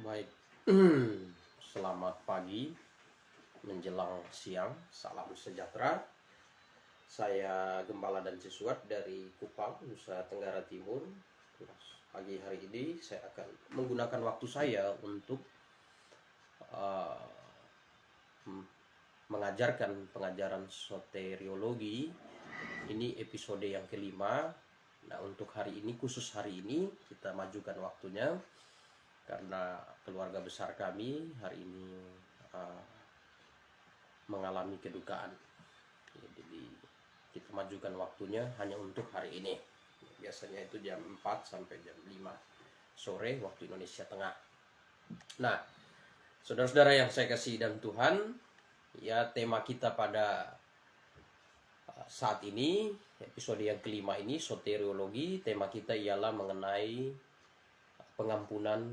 Baik, selamat pagi menjelang siang, salam sejahtera. Saya Gembala dan Siswat dari Kupang, Nusa Tenggara Timur. Pagi hari ini saya akan menggunakan waktu saya untuk uh, mengajarkan pengajaran soteriologi. Ini episode yang kelima. Nah, untuk hari ini, khusus hari ini, kita majukan waktunya karena keluarga besar kami hari ini mengalami kedukaan. Jadi kita majukan waktunya hanya untuk hari ini. Biasanya itu jam 4 sampai jam 5 sore waktu Indonesia Tengah. Nah, saudara-saudara yang saya kasih dan Tuhan, ya tema kita pada saat ini, episode yang kelima ini, soteriologi, tema kita ialah mengenai pengampunan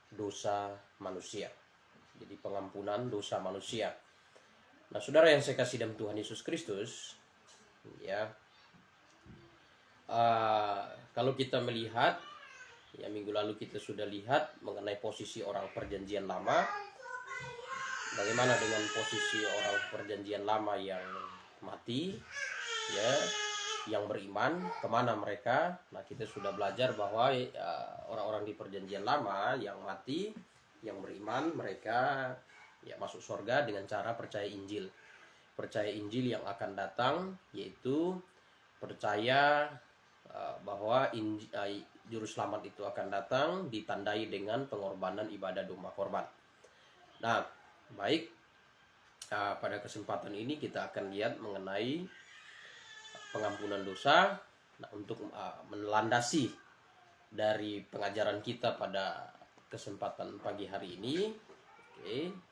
dosa manusia. Jadi pengampunan dosa manusia. Nah, saudara yang saya kasih dalam Tuhan Yesus Kristus, ya, kalau kita melihat, ya minggu lalu kita sudah lihat mengenai posisi orang perjanjian lama. Bagaimana dengan posisi orang perjanjian lama yang mati, ya, yang beriman, kemana mereka? Nah, kita sudah belajar bahwa orang-orang di perjanjian lama yang mati, yang beriman, mereka ya masuk surga dengan cara percaya Injil. Percaya Injil yang akan datang, yaitu percaya bahwa juru selamat itu akan datang ditandai dengan pengorbanan ibadah domba korban. Nah, baik, pada kesempatan ini kita akan lihat mengenai pengampunan dosa. Nah, untuk melandasi dari pengajaran kita pada kesempatan pagi hari ini,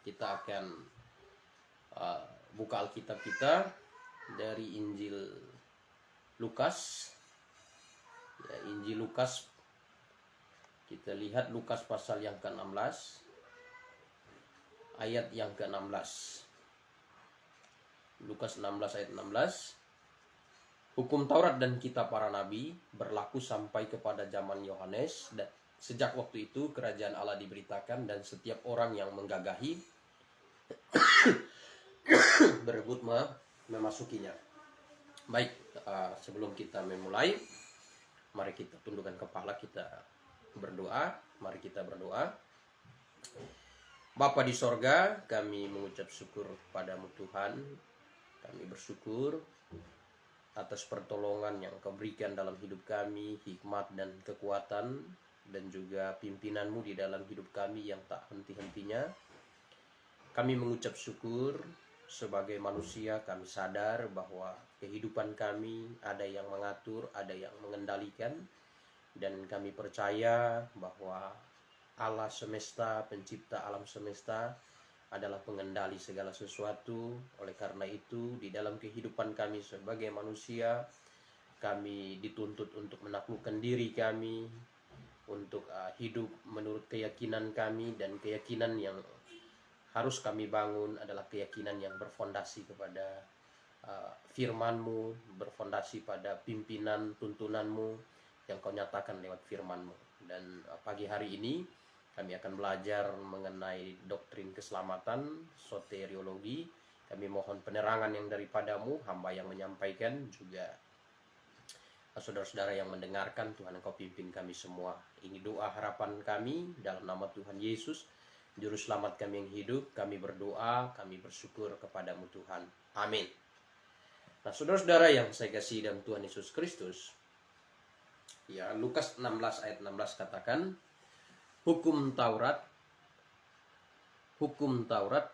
kita akan buka Alkitab kita dari Injil Lukas. Ya, Injil Lukas, kita lihat Lukas pasal yang ke-16 ayat yang ke-16. Lukas 16 ayat 16. Hukum Taurat dan kitab para nabi berlaku sampai kepada zaman Yohanes, dan sejak waktu itu kerajaan Allah diberitakan dan setiap orang yang menggagahi berebut memasukinya. Baik, sebelum kita memulai, mari kita tundukkan kepala, kita berdoa. Mari kita berdoa. Bapa di sorga, kami mengucap syukur kepadamu Tuhan. Kami bersyukur atas pertolongan yang Kau berikan dalam hidup kami, hikmat dan kekuatan, dan juga pimpinanmu di dalam hidup kami yang tak henti-hentinya. Kami mengucap syukur sebagai manusia. Kami sadar bahwa kehidupan kami ada yang mengatur, ada yang mengendalikan, dan kami percaya bahwa Allah semesta, pencipta alam semesta, adalah pengendali segala sesuatu. Oleh karena itu, di dalam kehidupan kami sebagai manusia, kami dituntut untuk menaklukkan diri kami, untuk hidup menurut keyakinan kami, dan keyakinan yang harus kami bangun adalah keyakinan yang berfondasi kepada firman-Mu, berfondasi pada pimpinan tuntunan-Mu yang Kau nyatakan lewat firman-Mu. Dan pagi hari ini kami akan belajar mengenai doktrin keselamatan, soteriologi. Kami mohon penerangan yang daripada-Mu, hamba yang menyampaikan, juga saudara-saudara yang mendengarkan. Tuhan, Engkau pimpin kami semua. Ini doa harapan kami dalam nama Tuhan Yesus, Juru Selamat kami yang hidup. Kami berdoa, kami bersyukur kepadamu Tuhan. Amin. Nah, saudara-saudara yang saya kasih dalam Tuhan Yesus Kristus, ya, Lukas 16 ayat 16 katakan, Hukum Taurat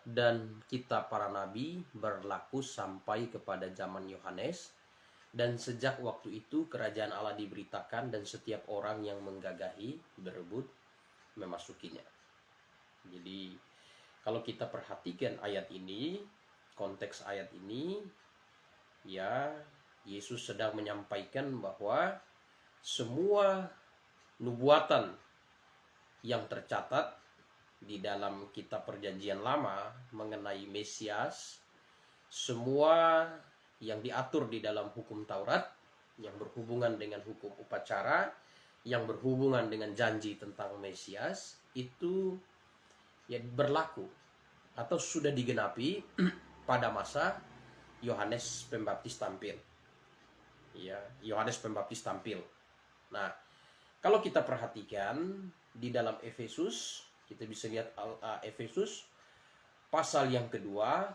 dan kitab para nabi berlaku sampai kepada zaman Yohanes, dan sejak waktu itu kerajaan Allah diberitakan dan setiap orang yang menggagahi berebut memasukinya. Jadi kalau kita perhatikan ayat ini, konteks ayat ini, ya, Yesus sedang menyampaikan bahwa semua nubuatan yang tercatat di dalam kitab perjanjian lama mengenai Mesias, semua yang diatur di dalam hukum Taurat, yang berhubungan dengan hukum upacara, yang berhubungan dengan janji tentang Mesias, itu ya berlaku atau sudah digenapi pada masa Yohanes Pembaptis tampil. Ya, Yohanes Pembaptis tampil. Nah, kalau kita perhatikan di dalam Efesus, kita bisa lihat Efesus pasal yang kedua,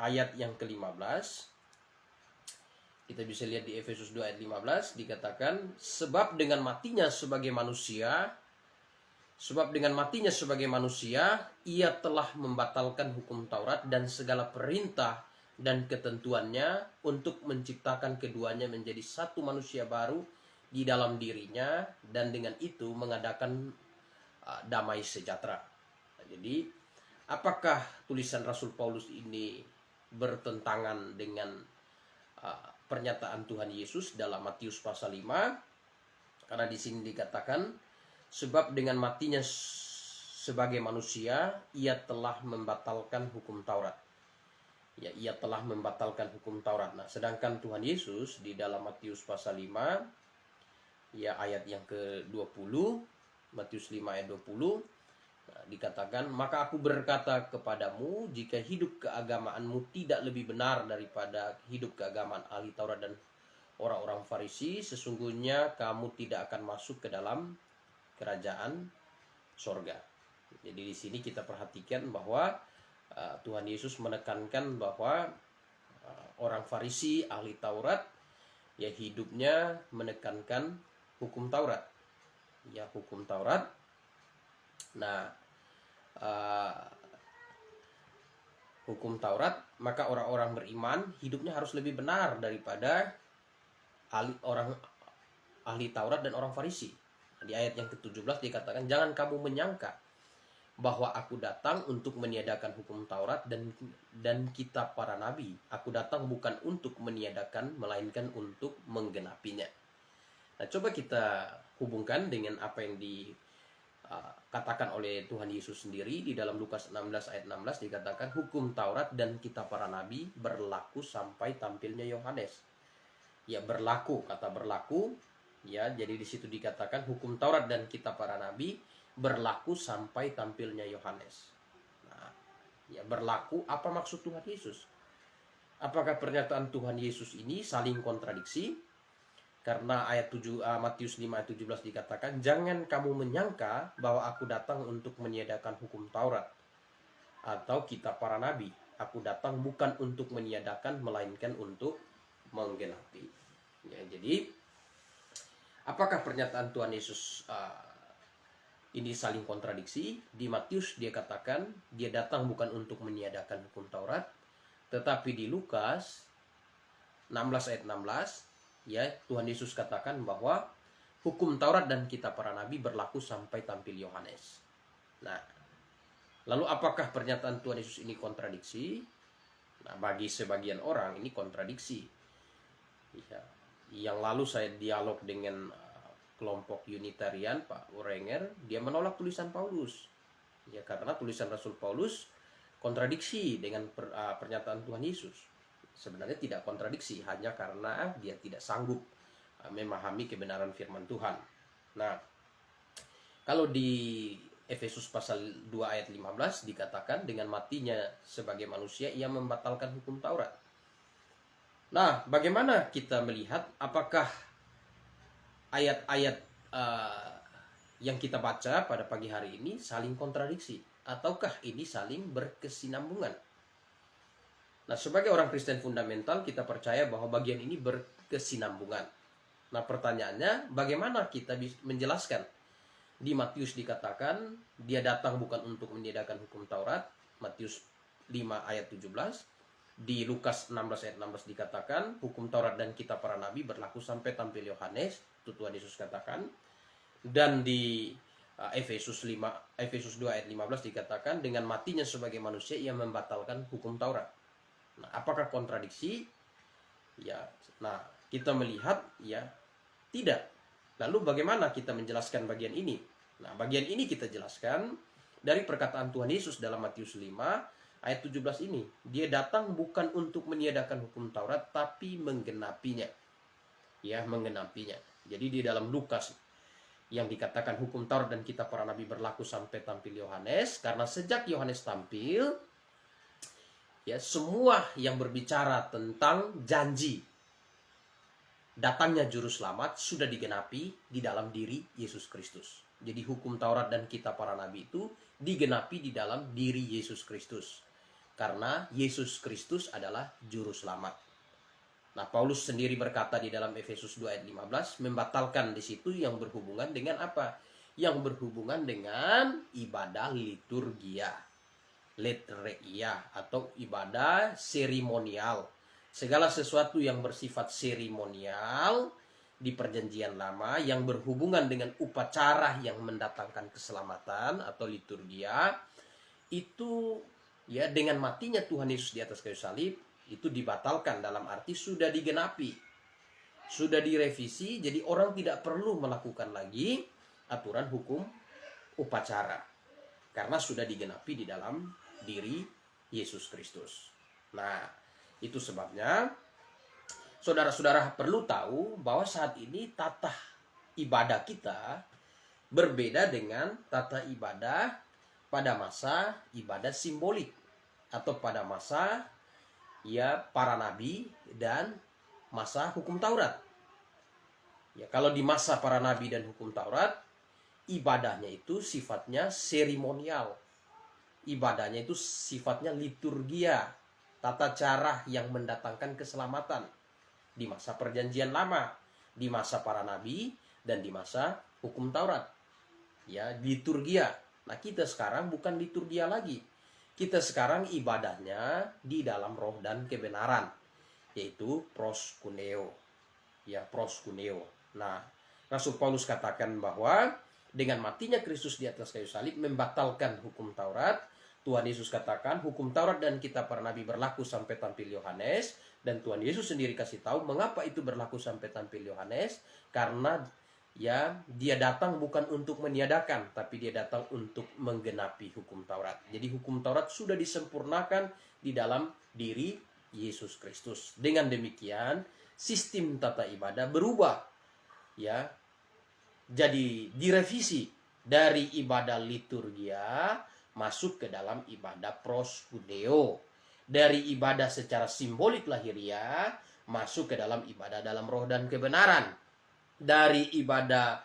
ayat yang ke-15. Kita bisa lihat di Efesus 2 ayat 15 dikatakan, sebab dengan matinya sebagai manusia, ia telah membatalkan hukum Taurat dan segala perintah dan ketentuannya untuk menciptakan keduanya menjadi satu manusia baru di dalam dirinya, dan dengan itu mengadakan damai sejahtera. Nah, jadi apakah tulisan Rasul Paulus ini bertentangan dengan pernyataan Tuhan Yesus dalam Matius pasal 5? Karena di sini dikatakan, sebab dengan matinya sebagai manusia, ia telah membatalkan hukum Taurat. Ya, ia telah membatalkan hukum Taurat. Nah, sedangkan Tuhan Yesus di dalam Matius pasal 5, ya ayat yang ke-20, Matius 5 ayat 20, nah, dikatakan, maka aku berkata kepadamu, jika hidup keagamaanmu tidak lebih benar daripada hidup keagamaan ahli Taurat dan orang-orang Farisi, sesungguhnya kamu tidak akan masuk ke dalam kerajaan sorga. Jadi di sini kita perhatikan bahwa Tuhan Yesus menekankan bahwa orang Farisi, ahli Taurat, ya hidupnya menekankan hukum Taurat. Ya, hukum Taurat. Nah, hukum Taurat, maka orang-orang beriman hidupnya harus lebih benar daripada orang ahli Taurat dan orang Farisi. Di ayat yang ke-17 dikatakan, jangan kamu menyangka bahwa aku datang untuk meniadakan hukum Taurat dan kitab para nabi. Aku datang bukan untuk meniadakan, melainkan untuk menggenapinya. Nah, coba kita hubungkan dengan apa yang dikatakan oleh Tuhan Yesus sendiri di dalam Lukas 16 ayat 16 dikatakan, hukum Taurat dan kitab para nabi berlaku sampai tampilnya Yohanes. Ya, berlaku, kata berlaku. Ya, jadi di situ dikatakan hukum Taurat dan kitab para nabi berlaku sampai tampilnya Yohanes. Nah, ya berlaku, apa maksud Tuhan Yesus? Apakah pernyataan Tuhan Yesus ini saling kontradiksi? Karena Matius 5 ayat 17 dikatakan, jangan kamu menyangka bahwa aku datang untuk meniadakan hukum Taurat atau kitab para nabi. Aku datang bukan untuk meniadakan, melainkan untuk menggenapi. Ya, jadi apakah pernyataan Tuhan Yesus ini saling kontradiksi? Di Matius dia katakan dia datang bukan untuk meniadakan hukum Taurat, tetapi di Lukas 16 ayat 16, ya Tuhan Yesus katakan bahwa hukum Taurat dan kitab para nabi berlaku sampai tampil Yohanes. Nah, lalu apakah pernyataan Tuhan Yesus ini kontradiksi? Nah, bagi sebagian orang ini kontradiksi. Ya, yang lalu saya dialog dengan kelompok Unitarian, Pak Urenger, dia menolak tulisan Paulus. Ya, karena tulisan Rasul Paulus kontradiksi dengan pernyataan Tuhan Yesus. Sebenarnya tidak kontradiksi, hanya karena dia tidak sanggup memahami kebenaran firman Tuhan. Nah, kalau di Efesus pasal 2 ayat 15 dikatakan, dengan matinya sebagai manusia ia membatalkan hukum Taurat. Nah, bagaimana kita melihat apakah ayat-ayat yang kita baca pada pagi hari ini saling kontradiksi, ataukah ini saling berkesinambungan? Nah, sebagai orang Kristen fundamental kita percaya bahwa bagian ini berkesinambungan. Nah, pertanyaannya, bagaimana kita bisa menjelaskan? Di Matius dikatakan dia datang bukan untuk meniadakan hukum Taurat, Matius 5 ayat 17. Di Lukas 16 ayat 16 dikatakan hukum Taurat dan kitab para nabi berlaku sampai tampil Yohanes, itu Tuhan Yesus katakan. Dan di Efesus 2 ayat 15 dikatakan dengan matinya sebagai manusia ia membatalkan hukum Taurat. Nah, apakah kontradiksi? Ya, nah kita melihat ya tidak. Lalu bagaimana kita menjelaskan bagian ini? Nah, bagian ini kita jelaskan dari perkataan Tuhan Yesus dalam Matius 5 ayat 17 ini. Dia datang bukan untuk meniadakan hukum Taurat, tapi menggenapinya. Ya, menggenapinya. Jadi di dalam Lukas yang dikatakan hukum Taurat dan kitab para nabi berlaku sampai tampil Yohanes, karena sejak Yohanes tampil, ya semua yang berbicara tentang janji datangnya juru selamat sudah digenapi di dalam diri Yesus Kristus. Jadi hukum Taurat dan kitab para nabi itu digenapi di dalam diri Yesus Kristus. Karena Yesus Kristus adalah juru selamat. Nah, Paulus sendiri berkata di dalam Efesus 2 ayat 15, membatalkan di situ yang berhubungan dengan apa? Yang berhubungan dengan ibadah liturgia, letreia, atau ibadah seremonial. Segala sesuatu yang bersifat seremonial di perjanjian lama yang berhubungan dengan upacara yang mendatangkan keselamatan atau liturgia, itu ya dengan matinya Tuhan Yesus di atas kayu salib, itu dibatalkan, dalam arti sudah digenapi, sudah direvisi, jadi orang tidak perlu melakukan lagi aturan hukum upacara karena sudah digenapi di dalam diri Yesus Kristus. Nah, itu sebabnya saudara-saudara perlu tahu bahwa saat ini tata ibadah kita berbeda dengan tata ibadah pada masa ibadah simbolik atau pada masa ya para nabi dan masa hukum Taurat. Ya, kalau di masa para nabi dan hukum Taurat, ibadahnya itu sifatnya seremonial. Ibadahnya itu sifatnya liturgia, tata cara yang mendatangkan keselamatan di masa perjanjian lama, di masa para nabi dan di masa hukum Taurat. Ya, liturgia. Nah, kita sekarang bukan liturgia lagi. Kita sekarang ibadahnya di dalam roh dan kebenaran, yaitu proskuneo. Ya, proskuneo. Nah, Rasul Paulus katakan bahwa dengan matinya Kristus di atas kayu salib membatalkan hukum Taurat. Tuhan Yesus katakan hukum Taurat dan kitab para nabi berlaku sampai tampil Yohanes, dan Tuhan Yesus sendiri kasih tahu mengapa itu berlaku sampai tampil Yohanes, karena ya dia datang bukan untuk meniadakan, tapi dia datang untuk menggenapi hukum Taurat. Jadi hukum Taurat sudah disempurnakan di dalam diri Yesus Kristus. Dengan demikian sistem tata ibadah berubah, ya, jadi direvisi dari ibadah liturgia masuk ke dalam ibadah proskuneo, dari ibadah secara simbolik lahiria masuk ke dalam ibadah dalam roh dan kebenaran, dari ibadah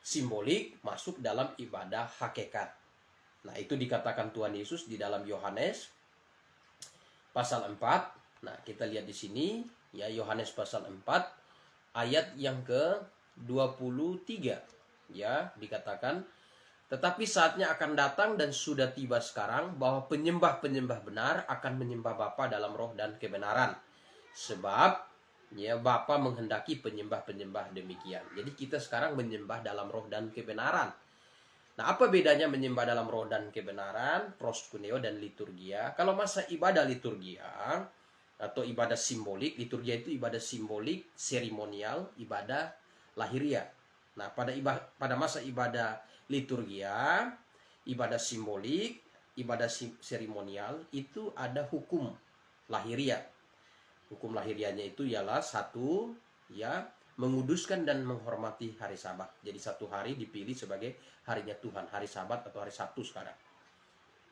simbolik masuk dalam ibadah hakikat. Nah, itu dikatakan Tuhan Yesus di dalam Yohanes pasal 4. Nah, kita lihat di sini ya, Yohanes pasal 4 ayat yang ke-23. Ya, dikatakan, tetapi saatnya akan datang dan sudah tiba sekarang bahwa penyembah-penyembah benar akan menyembah Bapa dalam roh dan kebenaran. Sebab ya Bapa menghendaki penyembah-penyembah demikian. Jadi kita sekarang menyembah dalam roh dan kebenaran. Nah, apa bedanya menyembah dalam roh dan kebenaran, proskuneo dan liturgia? Kalau masa ibadah liturgia atau ibadah simbolik, liturgia itu ibadah simbolik, seremonial, ibadah lahiria. Nah, pada masa ibadah liturgia, ibadah simbolik, ibadah seremonial itu ada hukum lahiria. Hukum lahirianya itu ialah satu, ya, menguduskan dan menghormati hari Sabat. Jadi satu hari dipilih sebagai harinya Tuhan, hari Sabat atau hari Sabtu sekarang.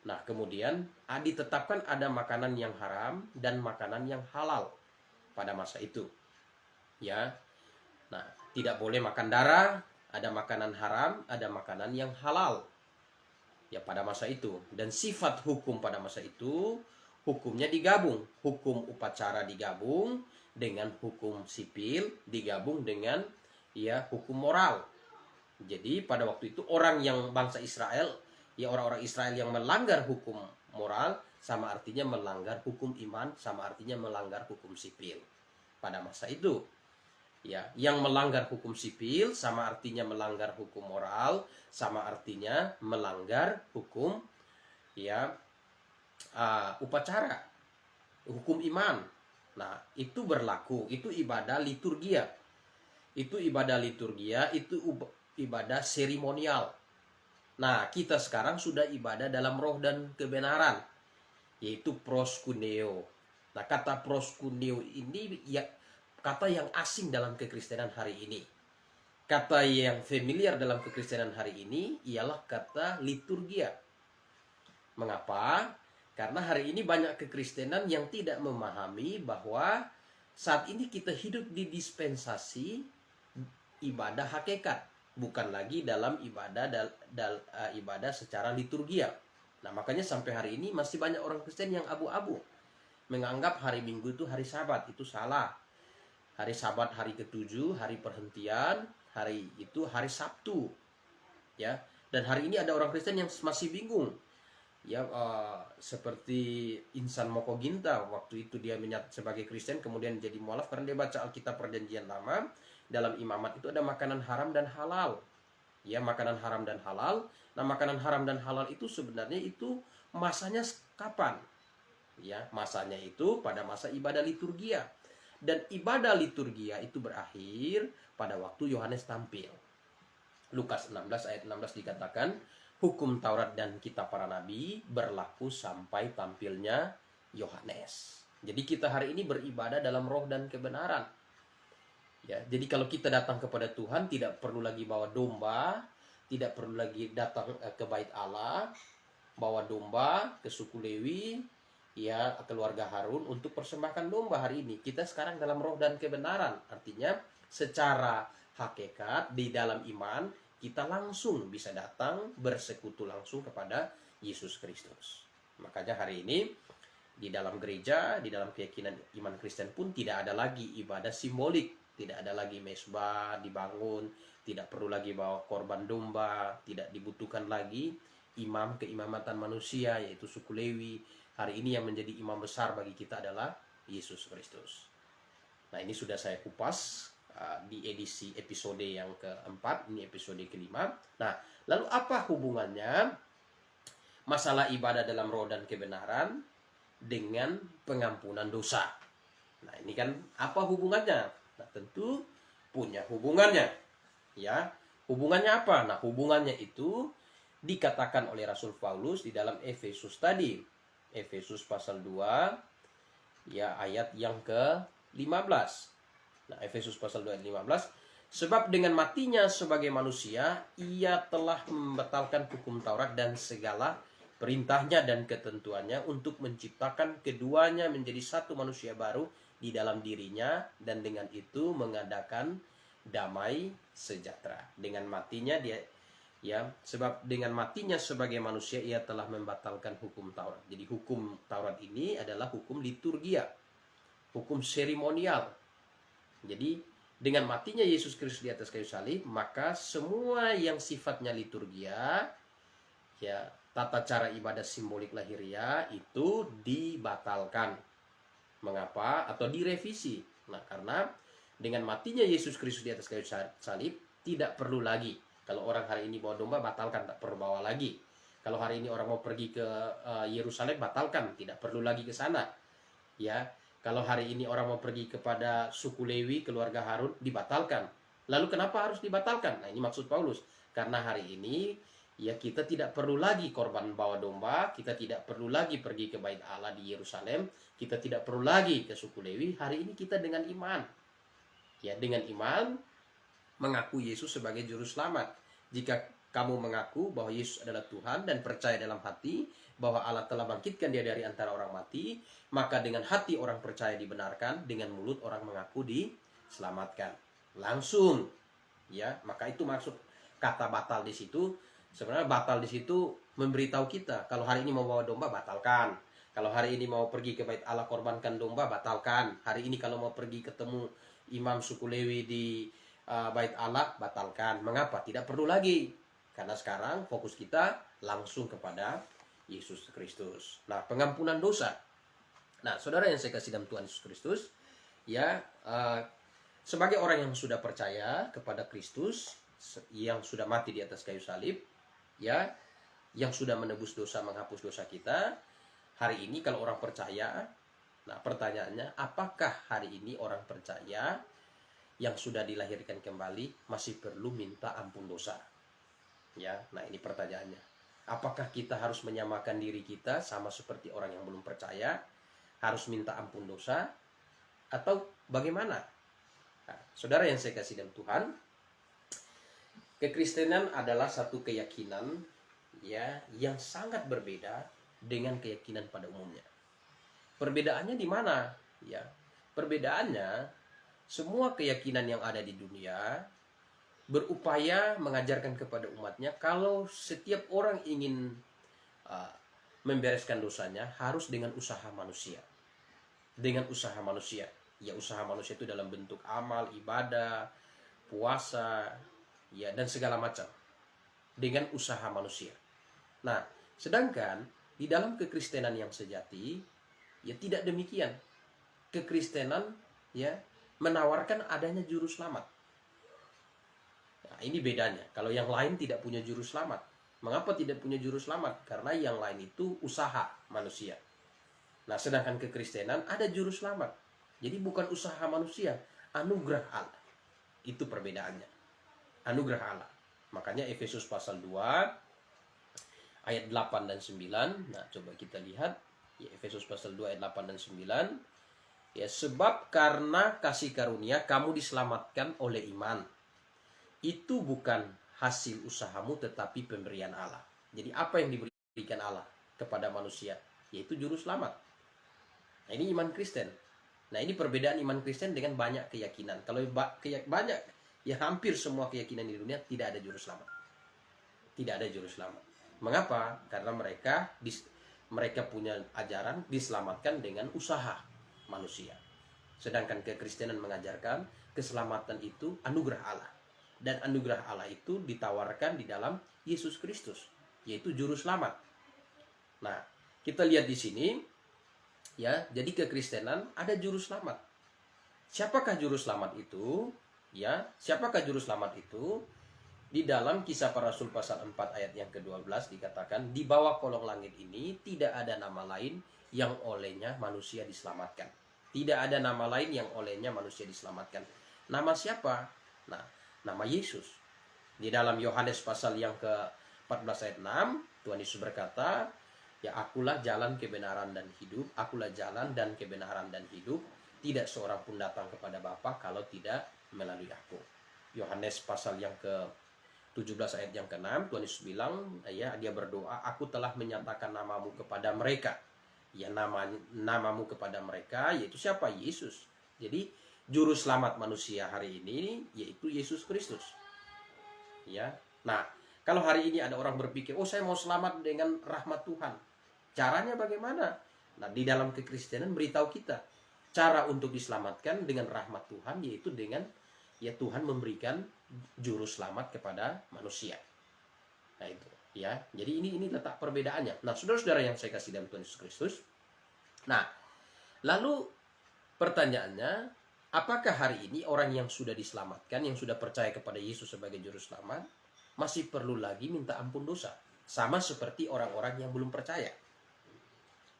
Nah, kemudian ditetapkan ada makanan yang haram dan makanan yang halal pada masa itu. Ya. Nah, tidak boleh makan darah, ada makanan haram, ada makanan yang halal. Ya, pada masa itu. Dan sifat hukum pada masa itu, hukumnya digabung. Hukum upacara digabung dengan hukum sipil, digabung dengan ya hukum moral. Jadi pada waktu itu orang yang bangsa Israel, ya orang-orang Israel yang melanggar hukum moral sama artinya melanggar hukum iman, sama artinya melanggar hukum sipil pada masa itu. Ya, yang melanggar hukum sipil sama artinya melanggar hukum moral, sama artinya melanggar hukum ya upacara, hukum iman. Nah, itu berlaku, itu ibadah liturgia. Itu ibadah liturgia, itu ibadah seremonial. Nah, kita sekarang sudah ibadah dalam roh dan kebenaran, yaitu proskuneo. Nah, kata proskuneo ini ya kata yang asing dalam kekristenan hari ini. Kata yang familiar dalam kekristenan hari ini ialah kata liturgia. Mengapa? Karena hari ini banyak kekristenan yang tidak memahami bahwa saat ini kita hidup di dispensasi ibadah hakikat, bukan lagi dalam ibadah secara liturgia. Nah, makanya sampai hari ini masih banyak orang Kristen yang abu-abu, menganggap hari Minggu itu hari Sabat. Itu salah. Hari Sabat hari ke-7, hari perhentian, hari itu hari Sabtu. Ya. Dan hari ini ada orang Kristen yang masih bingung. Ya, seperti Insan Moko Ginta, waktu itu dia menyatakan sebagai Kristen kemudian jadi mualaf karena dia baca Alkitab Perjanjian Lama. Dalam imamat itu ada makanan haram dan halal. Ya, makanan haram dan halal. Nah, makanan haram dan halal itu sebenarnya itu masanya kapan? Ya, masanya itu pada masa ibadah liturgia. Dan ibadah liturgia itu berakhir pada waktu Yohanes tampil. Lukas 16 ayat 16 dikatakan, hukum Taurat dan kitab para nabi berlaku sampai tampilnya Yohanes. Jadi kita hari ini beribadah dalam roh dan kebenaran. Ya, jadi kalau kita datang kepada Tuhan tidak perlu lagi bawa domba, tidak perlu lagi datang ke bait Allah, bawa domba ke suku Lewi, ya, keluarga Harun untuk persembahkan domba hari ini. Kita sekarang dalam roh dan kebenaran. Artinya secara hakikat di dalam iman kita langsung bisa datang bersekutu langsung kepada Yesus Kristus. Makanya hari ini di dalam gereja, di dalam keyakinan iman Kristen pun tidak ada lagi ibadah simbolik. Tidak ada lagi mezbah dibangun, tidak perlu lagi bawa korban domba, tidak dibutuhkan lagi imam keimamatan manusia yaitu suku Lewi. Hari ini yang menjadi imam besar bagi kita adalah Yesus Kristus. Nah, ini sudah saya kupas di edisi episode yang keempat, ini episode kelima. Nah, lalu apa hubungannya masalah ibadah dalam roh dan kebenaran dengan pengampunan dosa? Nah, ini kan apa hubungannya? Nah, tentu punya hubungannya. Ya, hubungannya apa? Nah, hubungannya itu dikatakan oleh Rasul Paulus di dalam Efesus tadi. Efesus pasal 2 ya ayat yang ke-15. Nah, Efesus pasal 2 ayat 15, sebab dengan matinya sebagai manusia ia telah membatalkan hukum Taurat dan segala perintahnya dan ketentuannya untuk menciptakan keduanya menjadi satu manusia baru di dalam dirinya dan dengan itu mengadakan damai sejahtera. Dengan matinya dia, ya, sebab dengan matinya sebagai manusia ia telah membatalkan hukum Taurat. Jadi hukum Taurat ini adalah hukum liturgia, hukum seremonial. Jadi dengan matinya Yesus Kristus di atas kayu salib, maka semua yang sifatnya liturgia, ya, tata cara ibadah simbolik lahiriah itu dibatalkan. Mengapa? Atau direvisi. Nah, karena dengan matinya Yesus Kristus di atas kayu salib tidak perlu lagi. Kalau orang hari ini bawa domba, batalkan, tak perlu bawa lagi. Kalau hari ini orang mau pergi ke Yerusalem, batalkan, tidak perlu lagi ke sana. Ya, kalau hari ini orang mau pergi kepada suku Lewi, keluarga Harun, dibatalkan. Lalu kenapa harus dibatalkan? Nah, ini maksud Paulus. Karena hari ini ya kita tidak perlu lagi korban bawa domba, kita tidak perlu lagi pergi ke bait Allah di Yerusalem, kita tidak perlu lagi ke suku Lewi. Hari ini kita dengan iman, ya, dengan iman mengaku Yesus sebagai juru selamat. Jika kamu mengaku bahwa Yesus adalah Tuhan dan percaya dalam hati bahwa Allah telah bangkitkan dia dari antara orang mati, maka dengan hati orang percaya dibenarkan, dengan mulut orang mengaku diselamatkan. Langsung, ya, maka itu maksud kata batal di situ. Sebenarnya batal di situ memberitahu kita kalau hari ini mau bawa domba, batalkan. Kalau hari ini mau pergi ke bait Allah korbankan domba, batalkan. Hari ini kalau mau pergi ketemu imam suku Lewi di bait Allah, batalkan. Mengapa? Tidak perlu lagi. Karena sekarang fokus kita langsung kepada Yesus Kristus. Nah, pengampunan dosa. Nah, saudara yang saya kasih dalam Tuhan Yesus Kristus, ya, sebagai orang yang sudah percaya kepada Kristus, yang sudah mati di atas kayu salib, ya, yang sudah menebus dosa, menghapus dosa kita, hari ini kalau orang percaya, nah pertanyaannya, apakah hari ini orang percaya yang sudah dilahirkan kembali masih perlu minta ampun dosa? Ya, nah ini pertanyaannya. Apakah kita harus menyamakan diri kita sama seperti orang yang belum percaya, harus minta ampun dosa, atau bagaimana? Nah, saudara yang saya kasih dalam Tuhan, Kekristenan adalah satu keyakinan ya yang sangat berbeda dengan keyakinan pada umumnya. Perbedaannya di mana? Ya, perbedaannya semua keyakinan yang ada di dunia berupaya mengajarkan kepada umatnya kalau setiap orang ingin uh, membereskan dosanya harus dengan usaha manusia. Dengan usaha manusia. Ya, usaha manusia itu dalam bentuk amal, ibadah, puasa, ya, dan segala macam. Dengan usaha manusia. Nah, sedangkan di dalam kekristenan yang sejati, ya tidak demikian. Kekristenan ya menawarkan adanya juru selamat. Nah, ini bedanya. Kalau yang lain tidak punya juru selamat. Mengapa tidak punya juru selamat? Karena yang lain itu usaha manusia. Nah, sedangkan kekristenan ada juru selamat. Jadi bukan usaha manusia, anugerah Allah. Itu perbedaannya. Anugerah Allah. Makanya Efesus pasal 2 ayat 8 dan 9. Nah, coba kita lihat ya, Efesus pasal 2 ayat 8 dan 9. Ya, sebab karena kasih karunia kamu diselamatkan oleh iman. Itu bukan hasil usahamu tetapi pemberian Allah. Jadi apa yang diberikan Allah kepada manusia? Yaitu juru selamat. Nah, ini iman Kristen. Nah, ini perbedaan iman Kristen dengan banyak keyakinan. Kalau banyak, ya hampir semua keyakinan di dunia tidak ada juru selamat. Tidak ada juru selamat. Mengapa? Karena mereka punya ajaran diselamatkan dengan usaha manusia. Sedangkan kekristenan mengajarkan keselamatan itu anugerah Allah. Dan anugerah Allah itu ditawarkan di dalam Yesus Kristus, yaitu juru selamat. Nah, kita lihat di sini ya, jadi kekristenan ada juru selamat. Siapakah juru selamat itu? Ya, siapakah juru selamat itu? Di dalam Kisah Para Rasul pasal 4 ayat yang ke-12 dikatakan, di bawah kolong langit ini tidak ada nama lain yang olehnya manusia diselamatkan. Tidak ada nama lain yang olehnya manusia diselamatkan. Nama siapa? Nah, nama Yesus. Di dalam Yohanes pasal yang ke-14 ayat 6, Tuhan Yesus berkata, ya akulah jalan kebenaran dan hidup, akulah jalan dan kebenaran dan hidup, tidak seorang pun datang kepada Bapa kalau tidak melalui aku. Yohanes pasal yang ke-17 ayat yang ke-6, Tuhan Yesus bilang, ya dia berdoa, aku telah menyatakan namamu kepada mereka. Ya namamu kepada mereka, yaitu siapa? Yesus. Jadi juru selamat manusia hari ini yaitu Yesus Kristus. Ya. Nah, kalau hari ini ada orang berpikir, oh saya mau selamat dengan rahmat Tuhan. Caranya bagaimana? Nah, di dalam kekristenan beritahu kita cara untuk diselamatkan dengan rahmat Tuhan, yaitu dengan ya Tuhan memberikan juru selamat kepada manusia. Nah itu ya. Jadi ini letak perbedaannya. Nah, saudara-saudara yang saya kasih dalam Tuhan Yesus Kristus. Nah, lalu pertanyaannya, apakah hari ini orang yang sudah diselamatkan, yang sudah percaya kepada Yesus sebagai juru selamat, masih perlu lagi minta ampun dosa? Sama seperti orang-orang yang belum percaya.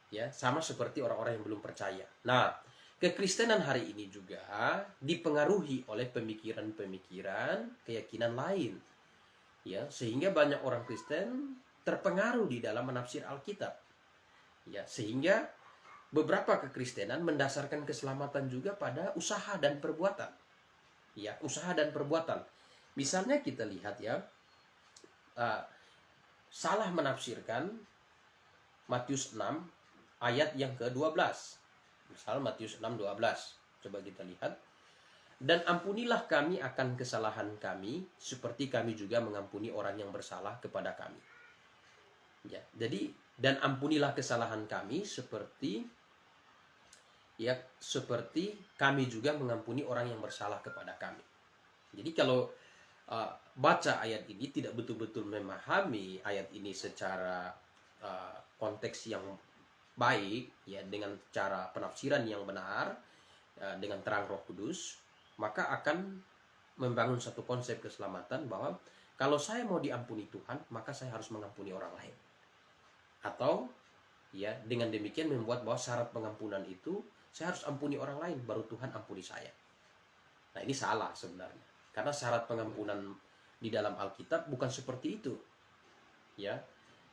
Ya, sama seperti orang-orang yang belum percaya. Nah, kekristenan hari ini juga dipengaruhi oleh pemikiran-pemikiran keyakinan lain. Ya, sehingga banyak orang Kristen terpengaruh di dalam menafsir Alkitab. Ya, sehingga beberapa kekristenan mendasarkan keselamatan juga pada usaha dan perbuatan. Ya, usaha dan perbuatan. Misalnya kita lihat ya, salah menafsirkan Matius 6 ayat yang ke-12. Misal Matius 6:12. Coba kita lihat. Dan ampunilah kami akan kesalahan kami, seperti kami juga mengampuni orang yang bersalah kepada kami. Ya, jadi dan ampunilah kesalahan kami seperti kami juga mengampuni orang yang bersalah kepada kami. Jadi kalau baca ayat ini tidak betul-betul memahami ayat ini secara konteks yang baik, ya dengan cara penafsiran yang benar, dengan terang Roh Kudus, maka akan membangun satu konsep keselamatan bahwa kalau saya mau diampuni Tuhan, maka saya harus mengampuni orang lain. Atau ya dengan demikian membuat bahwa syarat pengampunan itu saya harus ampuni orang lain baru Tuhan ampuni saya. Nah, ini salah sebenarnya. Karena syarat pengampunan di dalam Alkitab bukan seperti itu. Ya.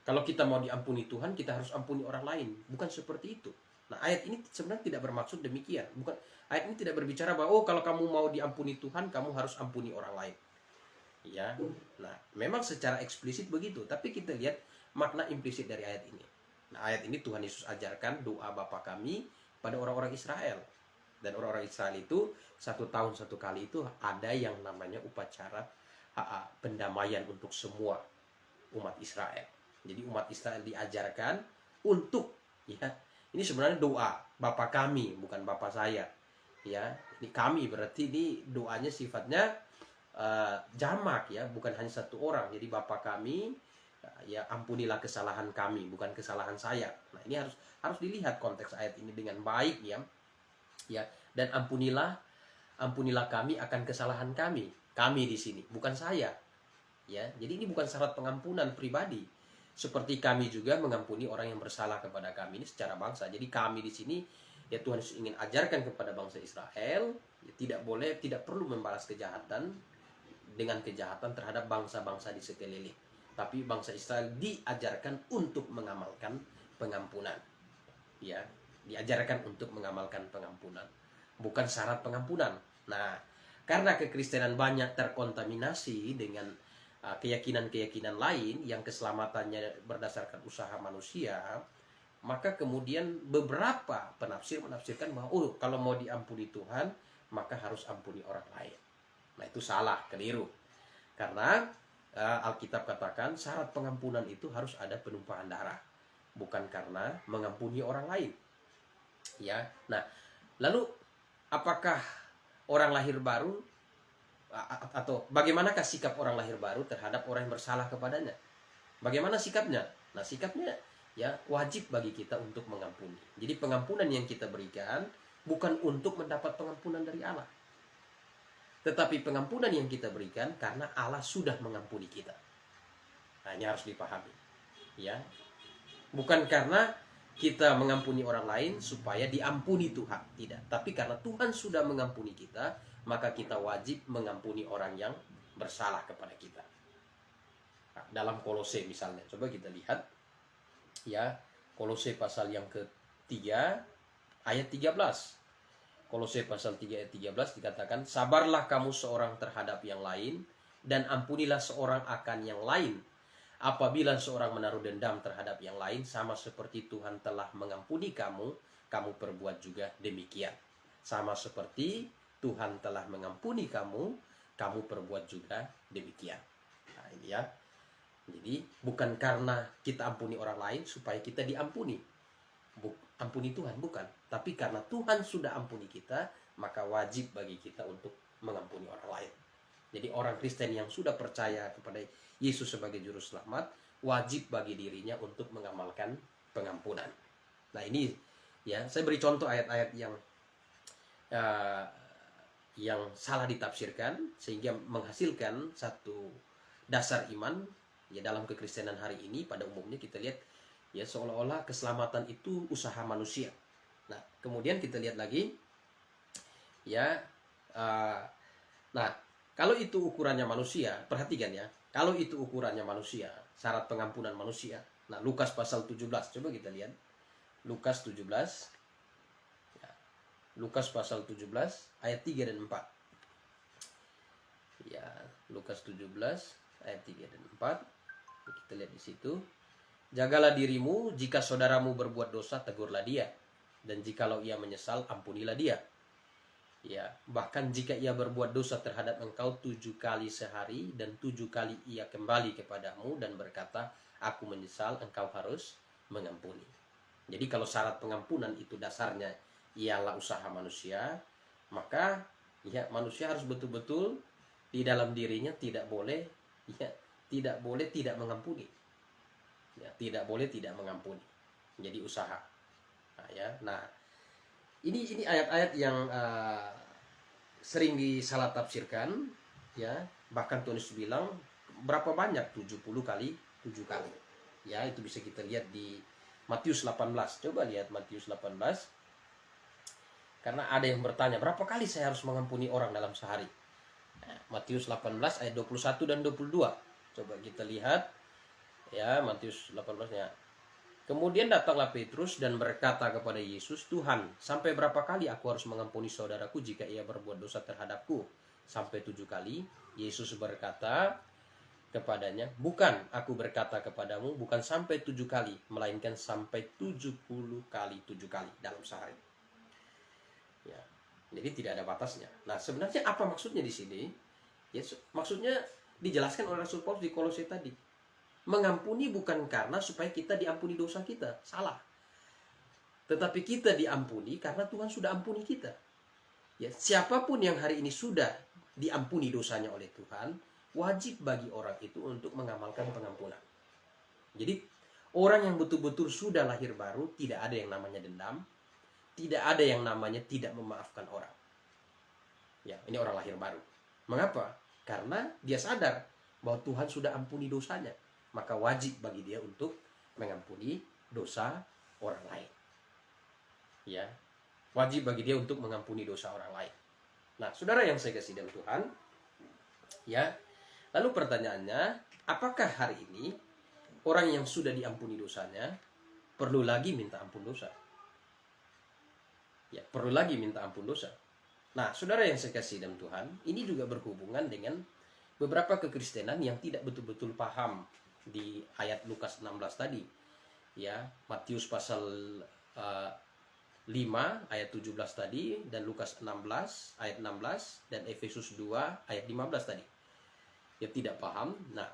Kalau kita mau diampuni Tuhan, kita harus ampuni orang lain. Bukan seperti itu. Nah, ayat ini sebenarnya tidak bermaksud demikian. Ayat ini tidak berbicara bahwa, oh kalau kamu mau diampuni Tuhan, kamu harus ampuni orang lain. Ya. Nah, memang secara eksplisit begitu, tapi kita lihat makna implisit dari ayat ini. Nah, ayat ini Tuhan Yesus ajarkan doa Bapa kami pada orang-orang Israel. Dan orang-orang Israel itu 1 tahun 1 kali itu ada yang namanya upacara pendamaian untuk semua umat Israel. Jadi umat Israel diajarkan untuk, ya, ini sebenarnya doa Bapa kami, bukan Bapa saya. Ya, ini kami berarti ini doanya sifatnya jamak, ya, bukan hanya satu orang. Jadi Bapa kami, ya, ampunilah kesalahan kami, bukan kesalahan saya. Nah, ini harus dilihat konteks ayat ini dengan baik, ya. Ya, dan ampunilah kami akan kesalahan kami. Kami di sini, bukan saya. Ya, jadi ini bukan syarat pengampunan pribadi. Seperti kami juga mengampuni orang yang bersalah kepada kami, ini secara bangsa. Jadi kami di sini, ya, Tuhan ingin ajarkan kepada bangsa Israel, ya, tidak perlu membalas kejahatan dengan kejahatan terhadap bangsa-bangsa di sekeliling. Tapi bangsa Israel diajarkan untuk mengamalkan pengampunan. Ya, diajarkan untuk mengamalkan pengampunan, bukan syarat pengampunan. Nah, karena kekristenan banyak terkontaminasi dengan keyakinan-keyakinan lain yang keselamatannya berdasarkan usaha manusia, maka kemudian beberapa penafsir menafsirkan bahwa kalau mau diampuni Tuhan, maka harus ampuni orang lain. Nah, itu salah, keliru. Karena Alkitab katakan syarat pengampunan itu harus ada penumpahan darah, bukan karena mengampuni orang lain. Ya. Nah, lalu apakah orang lahir baru atau bagaimanakah sikap orang lahir baru terhadap orang yang bersalah kepadanya? Bagaimana sikapnya? Nah, sikapnya, ya, wajib bagi kita untuk mengampuni. Jadi pengampunan yang kita berikan bukan untuk mendapat pengampunan dari Allah, tetapi pengampunan yang kita berikan karena Allah sudah mengampuni kita. Nah, ini harus dipahami, ya. Bukan karena kita mengampuni orang lain supaya diampuni Tuhan, tidak. Tapi karena Tuhan sudah mengampuni kita, maka kita wajib mengampuni orang yang bersalah kepada kita. Nah, dalam Kolose misalnya, coba kita lihat, ya, Kolose pasal yang ketiga ayat 13. Kolose pasal 3 ayat 13 dikatakan, sabarlah kamu seorang terhadap yang lain, dan ampunilah seorang akan yang lain. Apabila seorang menaruh dendam terhadap yang lain, sama seperti Tuhan telah mengampuni kamu, kamu perbuat juga demikian. Sama seperti Tuhan telah mengampuni kamu, kamu perbuat juga demikian. Nah, ini, ya. Jadi bukan karena kita ampuni orang lain supaya kita diampuni. Ampuni Tuhan, bukan. Tapi karena Tuhan sudah ampuni kita, maka wajib bagi kita untuk mengampuni orang lain. Jadi orang Kristen yang sudah percaya kepada Yesus sebagai juru selamat, wajib bagi dirinya untuk mengamalkan pengampunan. Nah, ini, ya, saya beri contoh ayat-ayat yang salah ditafsirkan sehingga menghasilkan satu dasar iman, ya, dalam kekristenan hari ini. Pada umumnya kita lihat, ya, seolah-olah keselamatan itu usaha manusia. Nah, kemudian kita lihat lagi, ya, nah, kalau itu ukurannya manusia, perhatikan, ya, kalau itu ukurannya manusia, syarat pengampunan manusia. Nah, Lukas pasal 17, coba kita lihat. Lukas 17, ya, Lukas pasal 17 ayat 3 dan 4. Ya, Lukas 17 ayat 3 dan 4. Kita lihat di situ. Jagalah dirimu, jika saudaramu berbuat dosa, tegurlah dia, dan jikalau ia menyesal, ampunilah dia. Ya, bahkan jika ia berbuat dosa terhadap engkau 7 kali sehari, dan 7 kali ia kembali kepadamu dan berkata, aku menyesal, engkau harus mengampuni. Jadi kalau syarat pengampunan itu dasarnya ialah usaha manusia, maka, ya, manusia harus betul-betul di dalam dirinya tidak boleh tidak mengampuni. Ya, tidak boleh tidak mengampuni. Jadi usaha. Nah, ya. Nah, ini ayat-ayat yang sering disalah tafsirkan, ya. Bahkan Tuhan Yesus bilang berapa banyak? 70 kali 7 kali. Ya, itu bisa kita lihat di Matius 18. Coba lihat Matius 18. Karena ada yang bertanya, berapa kali saya harus mengampuni orang dalam sehari? Nah, Matius 18 ayat 21 dan 22. Coba kita lihat, ya, Matius 18-nya. Kemudian datanglah Petrus dan berkata kepada Yesus, Tuhan, sampai berapa kali aku harus mengampuni saudaraku jika ia berbuat dosa terhadapku? sampai 7 kali. Yesus berkata kepadanya, bukan, aku berkata kepadamu, bukan sampai 7 kali, melainkan sampai 70 kali 7 kali dalam sehari. Ya, jadi tidak ada batasnya. Nah, sebenarnya apa maksudnya di sini? Ya, maksudnya dijelaskan oleh Rasul Paulus di Kolose tadi. Mengampuni bukan karena supaya kita diampuni dosa kita, salah. Tetapi kita diampuni karena Tuhan sudah ampuni kita. Ya, siapapun yang hari ini sudah diampuni dosanya oleh Tuhan, wajib bagi orang itu untuk mengamalkan pengampunan. Jadi orang yang betul-betul sudah lahir baru, tidak ada yang namanya dendam, tidak ada yang namanya tidak memaafkan orang. Ya, ini orang lahir baru. Mengapa? Karena dia sadar bahwa Tuhan sudah ampuni dosanya, maka wajib bagi dia untuk mengampuni dosa orang lain. Ya, wajib bagi dia untuk mengampuni dosa orang lain. Nah, saudara yang saya kasih dalam Tuhan, ya, lalu pertanyaannya, apakah hari ini orang yang sudah diampuni dosanya perlu lagi minta ampun dosa? Ya, perlu lagi minta ampun dosa. Nah, saudara yang saya kasih dalam Tuhan, ini juga berhubungan dengan beberapa kekristenan yang tidak betul-betul paham di ayat Lukas 16 tadi. Ya, Matius pasal 5 ayat 17 tadi, dan Lukas 16 ayat 16, dan Efesus 2 ayat 15 tadi. Ya, tidak paham. Nah,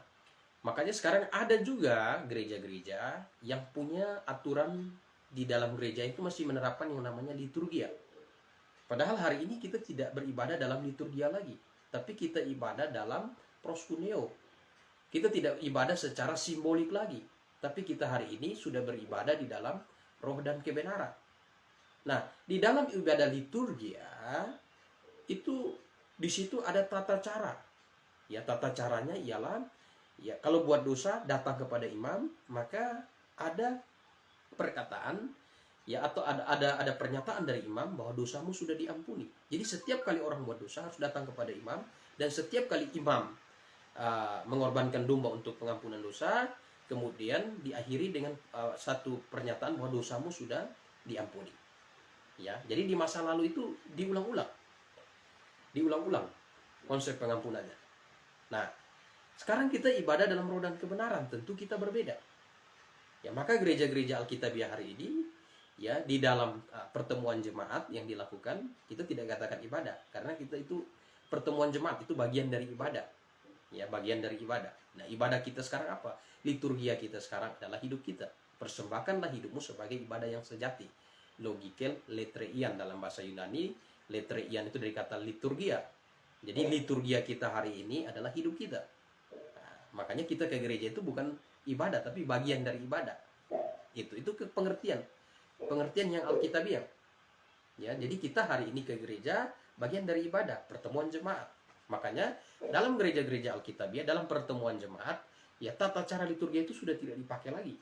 makanya sekarang ada juga gereja-gereja yang punya aturan di dalam gereja itu masih menerapkan yang namanya liturgia. Padahal hari ini kita tidak beribadah dalam liturgia lagi, tapi kita ibadah dalam proskuneo. Kita tidak ibadah secara simbolik lagi, tapi kita hari ini sudah beribadah di dalam roh dan kebenaran. Nah, di dalam ibadah liturgia itu di situ ada tata cara. Ya, tata caranya ialah, ya, kalau buat dosa datang kepada imam, maka ada perkataan, ya, atau ada pernyataan dari imam bahwa dosamu sudah diampuni. Jadi setiap kali orang buat dosa harus datang kepada imam, dan setiap kali imam mengorbankan domba untuk pengampunan dosa, kemudian diakhiri dengan satu pernyataan bahwa dosamu sudah diampuni. Ya, jadi di masa lalu itu diulang-ulang konsep pengampunannya. Nah, sekarang kita ibadah dalam roh dan kebenaran, tentu kita berbeda. Ya, maka gereja-gereja Alkitabiah hari ini, ya, di dalam pertemuan jemaat yang dilakukan, kita tidak katakan ibadah, karena kita itu pertemuan jemaat itu bagian dari ibadah. Ya, bagian dari ibadah. Nah, ibadah kita sekarang apa? Liturgia kita sekarang adalah hidup kita. Persembahkanlah hidupmu sebagai ibadah yang sejati. Logikel letreian dalam bahasa Yunani. Letreian itu dari kata liturgia. Jadi liturgia kita hari ini adalah hidup kita. Nah, makanya kita ke gereja itu bukan ibadah, tapi bagian dari ibadah. Itu pengertian yang Alkitabiah. Ya, jadi kita hari ini ke gereja bagian dari ibadah, pertemuan jemaat. Makanya dalam gereja-gereja Alkitabiah, dalam pertemuan jemaat, ya, tata cara liturgia itu sudah tidak dipakai lagi.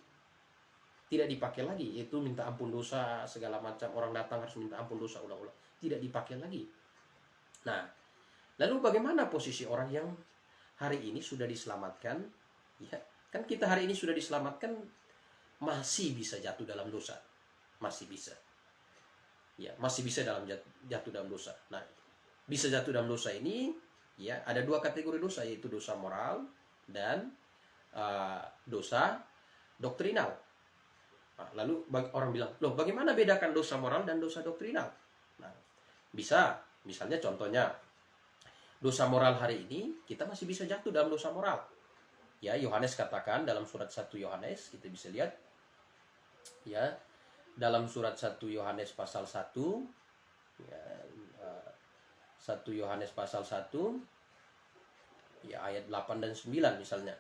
Tidak dipakai lagi, yaitu minta ampun dosa segala macam, orang datang harus minta ampun dosa ulang-ulang. Tidak dipakai lagi. Nah, lalu bagaimana posisi orang yang hari ini sudah diselamatkan? Ya, kan kita hari ini sudah diselamatkan, masih bisa jatuh dalam dosa. Masih bisa. Ya, masih bisa jatuh dalam dosa. Nah, bisa jatuh dalam dosa ini, ya, ada dua kategori dosa, yaitu dosa moral dan dosa doktrinal. Nah, lalu orang bilang, loh, bagaimana bedakan dosa moral dan dosa doktrinal? Nah, bisa, misalnya contohnya, dosa moral hari ini, kita masih bisa jatuh dalam dosa moral. Ya, Yohanes katakan dalam surat 1 Yohanes, kita bisa lihat, ya, dalam surat 1 Yohanes pasal 1, ya, 1 Yohanes pasal 1, ya, ayat 8 dan 9 misalnya.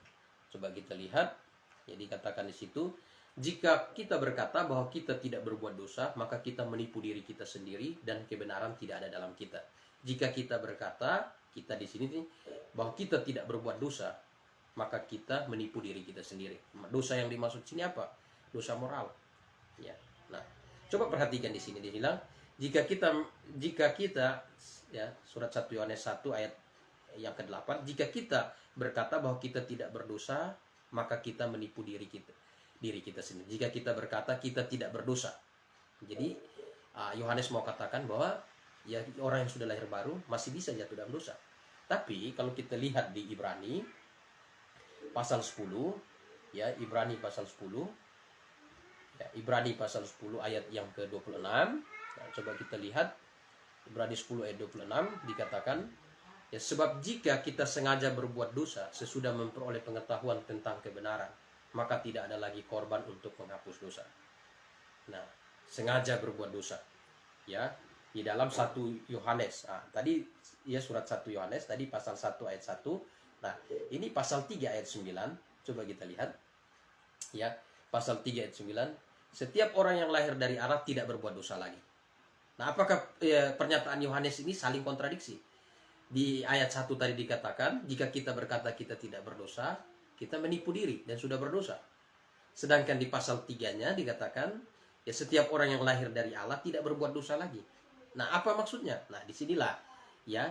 Coba kita lihat, ya, dikatakan di situ, jika kita berkata bahwa kita tidak berbuat dosa, maka kita menipu diri kita sendiri dan kebenaran tidak ada dalam kita. Jika kita berkata, kita di sini bahwa kita tidak berbuat dosa, maka kita menipu diri kita sendiri. Dosa yang dimaksud sini apa? Dosa moral. Ya. Nah, coba perhatikan di sini dia bilang, jika kita ya, surat 1 Yohanes 1 ayat yang ke-8, jika kita berkata bahwa kita tidak berdosa, maka kita menipu diri kita sendiri. Jika kita berkata kita tidak berdosa. Jadi Yohanes mau katakan bahwa, ya, orang yang sudah lahir baru masih bisa jatuh dalam dosa. Tapi kalau kita lihat di Ibrani pasal 10, ya, Ibrani pasal 10, ya, Ibrani pasal 10 ayat yang ke-26. Nah, coba kita lihat Ibrani 10 ayat 26 dikatakan, ya, sebab jika kita sengaja berbuat dosa sesudah memperoleh pengetahuan tentang kebenaran, maka tidak ada lagi korban untuk menghapus dosa. Nah, sengaja berbuat dosa, ya, di dalam 1 Yohanes. Nah, tadi ya surat 1 Yohanes, tadi pasal 1 ayat 1. Nah, ini pasal 3 ayat 9. Coba kita lihat. Ya, pasal 3 ayat 9. Setiap orang yang lahir dari Allah tidak berbuat dosa lagi. Nah, apakah pernyataan Yohanes ini saling kontradiksi? Di ayat 1 tadi dikatakan, jika kita berkata kita tidak berdosa, kita menipu diri dan sudah berdosa. Sedangkan di pasal 3-nya dikatakan, ya, setiap orang yang lahir dari Allah tidak berbuat dosa lagi. Nah, apa maksudnya? Nah, disinilah, ya,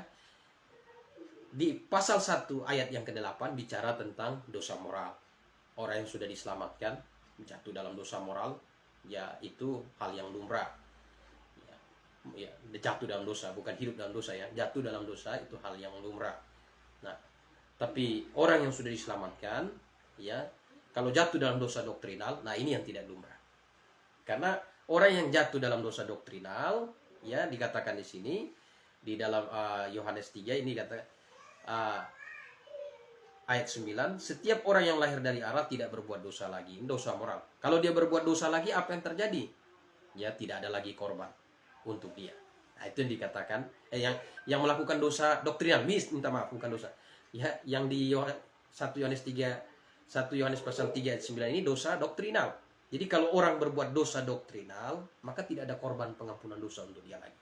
di pasal 1 ayat yang ke-8 bicara tentang dosa moral. Orang yang sudah diselamatkan jatuh dalam dosa moral, ya, itu hal yang lumrah. Ya, jatuh dalam dosa, bukan hidup dalam dosa, ya. Jatuh dalam dosa itu hal yang lumrah. Nah, tapi orang yang sudah diselamatkan, ya, kalau jatuh dalam dosa doktrinal, nah ini yang tidak lumrah. Karena orang yang jatuh dalam dosa doktrinal, ya, dikatakan di sini di dalam Yohanes 3 ini kata ayat 9, setiap orang yang lahir dari Allah tidak berbuat dosa lagi, dosa moral. Kalau dia berbuat dosa lagi, apa yang terjadi? Ya, tidak ada lagi korban untuk dia. Nah, itu yang dikatakan yang melakukan dosa doktrinal, minta maaf, bukan dosa. Ya, yang di 1 Yohanes 3, 1 Yohanes pasal 3 ayat 9 ini dosa doktrinal. Jadi kalau orang berbuat dosa doktrinal, maka tidak ada korban pengampunan dosa untuk dia lagi.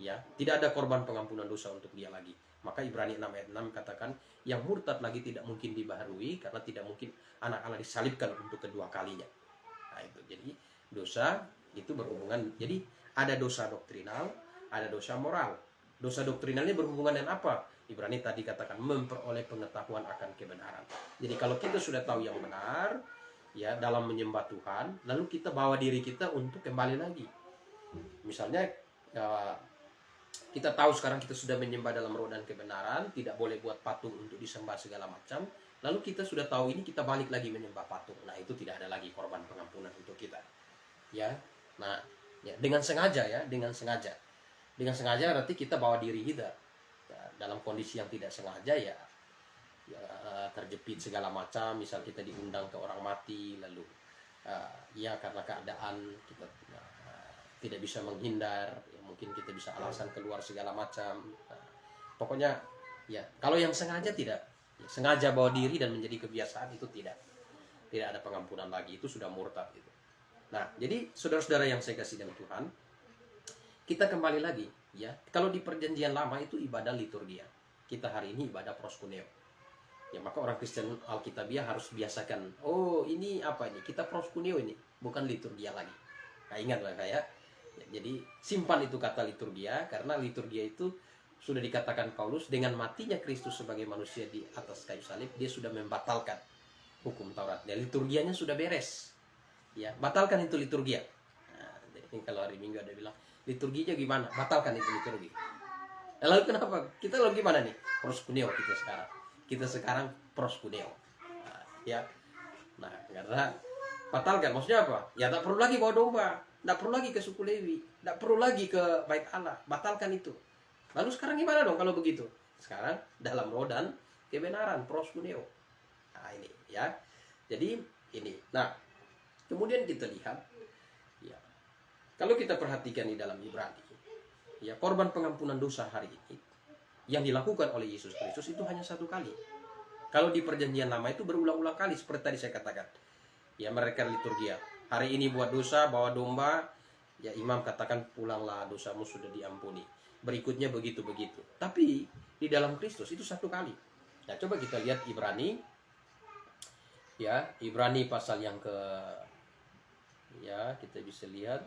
Ya, tidak ada korban pengampunan dosa untuk dia lagi. Maka Ibrani 6 ayat 6 katakan, yang murtad lagi tidak mungkin dibaharui, karena tidak mungkin anak Allah disalibkan untuk kedua kalinya. Nah, itu. Jadi dosa itu berhubungan, jadi ada dosa doktrinal, ada dosa moral. Dosa doktrinalnya berhubungan dengan apa? Ibrani tadi katakan memperoleh pengetahuan akan kebenaran. Jadi kalau kita sudah tahu yang benar, ya, dalam menyembah Tuhan, lalu kita bawa diri kita untuk kembali lagi. Misalnya kita tahu sekarang kita sudah menyembah dalam roh dan kebenaran, tidak boleh buat patung untuk disembah segala macam. Lalu kita sudah tahu ini, kita balik lagi menyembah patung. Nah, itu tidak ada lagi korban pengampunan untuk kita. Ya. Nah, ya, dengan sengaja, ya, dengan sengaja. Dengan sengaja berarti kita bawa diri kita. Ya, dalam kondisi yang tidak sengaja, ya, terjepit segala macam. Misal kita diundang ke orang mati, lalu ya, karena keadaan kita tidak bisa menghindar, ya, mungkin kita bisa alasan keluar segala macam. Pokoknya, ya, kalau yang sengaja tidak, ya, sengaja bawa diri dan menjadi kebiasaan, itu tidak ada pengampunan lagi, itu sudah murtad gitu. Nah, jadi saudara-saudara yang saya kasih dalam Tuhan, kita kembali lagi, ya, kalau di perjanjian lama itu ibadah liturgia, kita hari ini ibadah proskuneo. Ya, maka orang Kristen Alkitabiah harus biasakan, oh ini apa ini, kita proskuneo ini, bukan liturgia lagi. Nah, ingatlah saya. Ya, jadi simpan itu kata liturgia, karena liturgia itu sudah dikatakan Paulus, dengan matinya Kristus sebagai manusia di atas kayu salib, dia sudah membatalkan hukum Taurat. Dan liturgianya sudah beres. Ya, batalkan itu liturgia. Nah, jadi kalau hari Minggu ada bilang, liturginya gimana? Batalkan itu liturgi. Nah, lalu kenapa? Kita lalu gimana nih? Proskuneo kita sekarang. Kita sekarang proskuneo. Nah, ya. Nah, karena batalkan, maksudnya apa? Ya, tak perlu lagi bawa domba. Tidak perlu lagi ke suku Lewi, tidak perlu lagi ke bait Allah, batalkan itu. Lalu sekarang gimana dong kalau begitu? Sekarang dalam roh dan kebenaran, proskuneo. Nah, ini, ya. Jadi ini. Nah, kemudian kita lihat, ya, kalau kita perhatikan di dalam Ibrani, ya, korban pengampunan dosa hari ini yang dilakukan oleh Yesus Kristus itu hanya satu kali. Kalau di perjanjian lama itu berulang-ulang kali, seperti tadi saya katakan. Ya, mereka liturgia. Hari ini buat dosa, bawa domba, ya, imam katakan pulanglah, dosamu sudah diampuni. Berikutnya begitu-begitu. Tapi di dalam Kristus itu satu kali. Nah, coba kita lihat Ibrani, ya, Ibrani pasal yang ke, ya, kita bisa lihat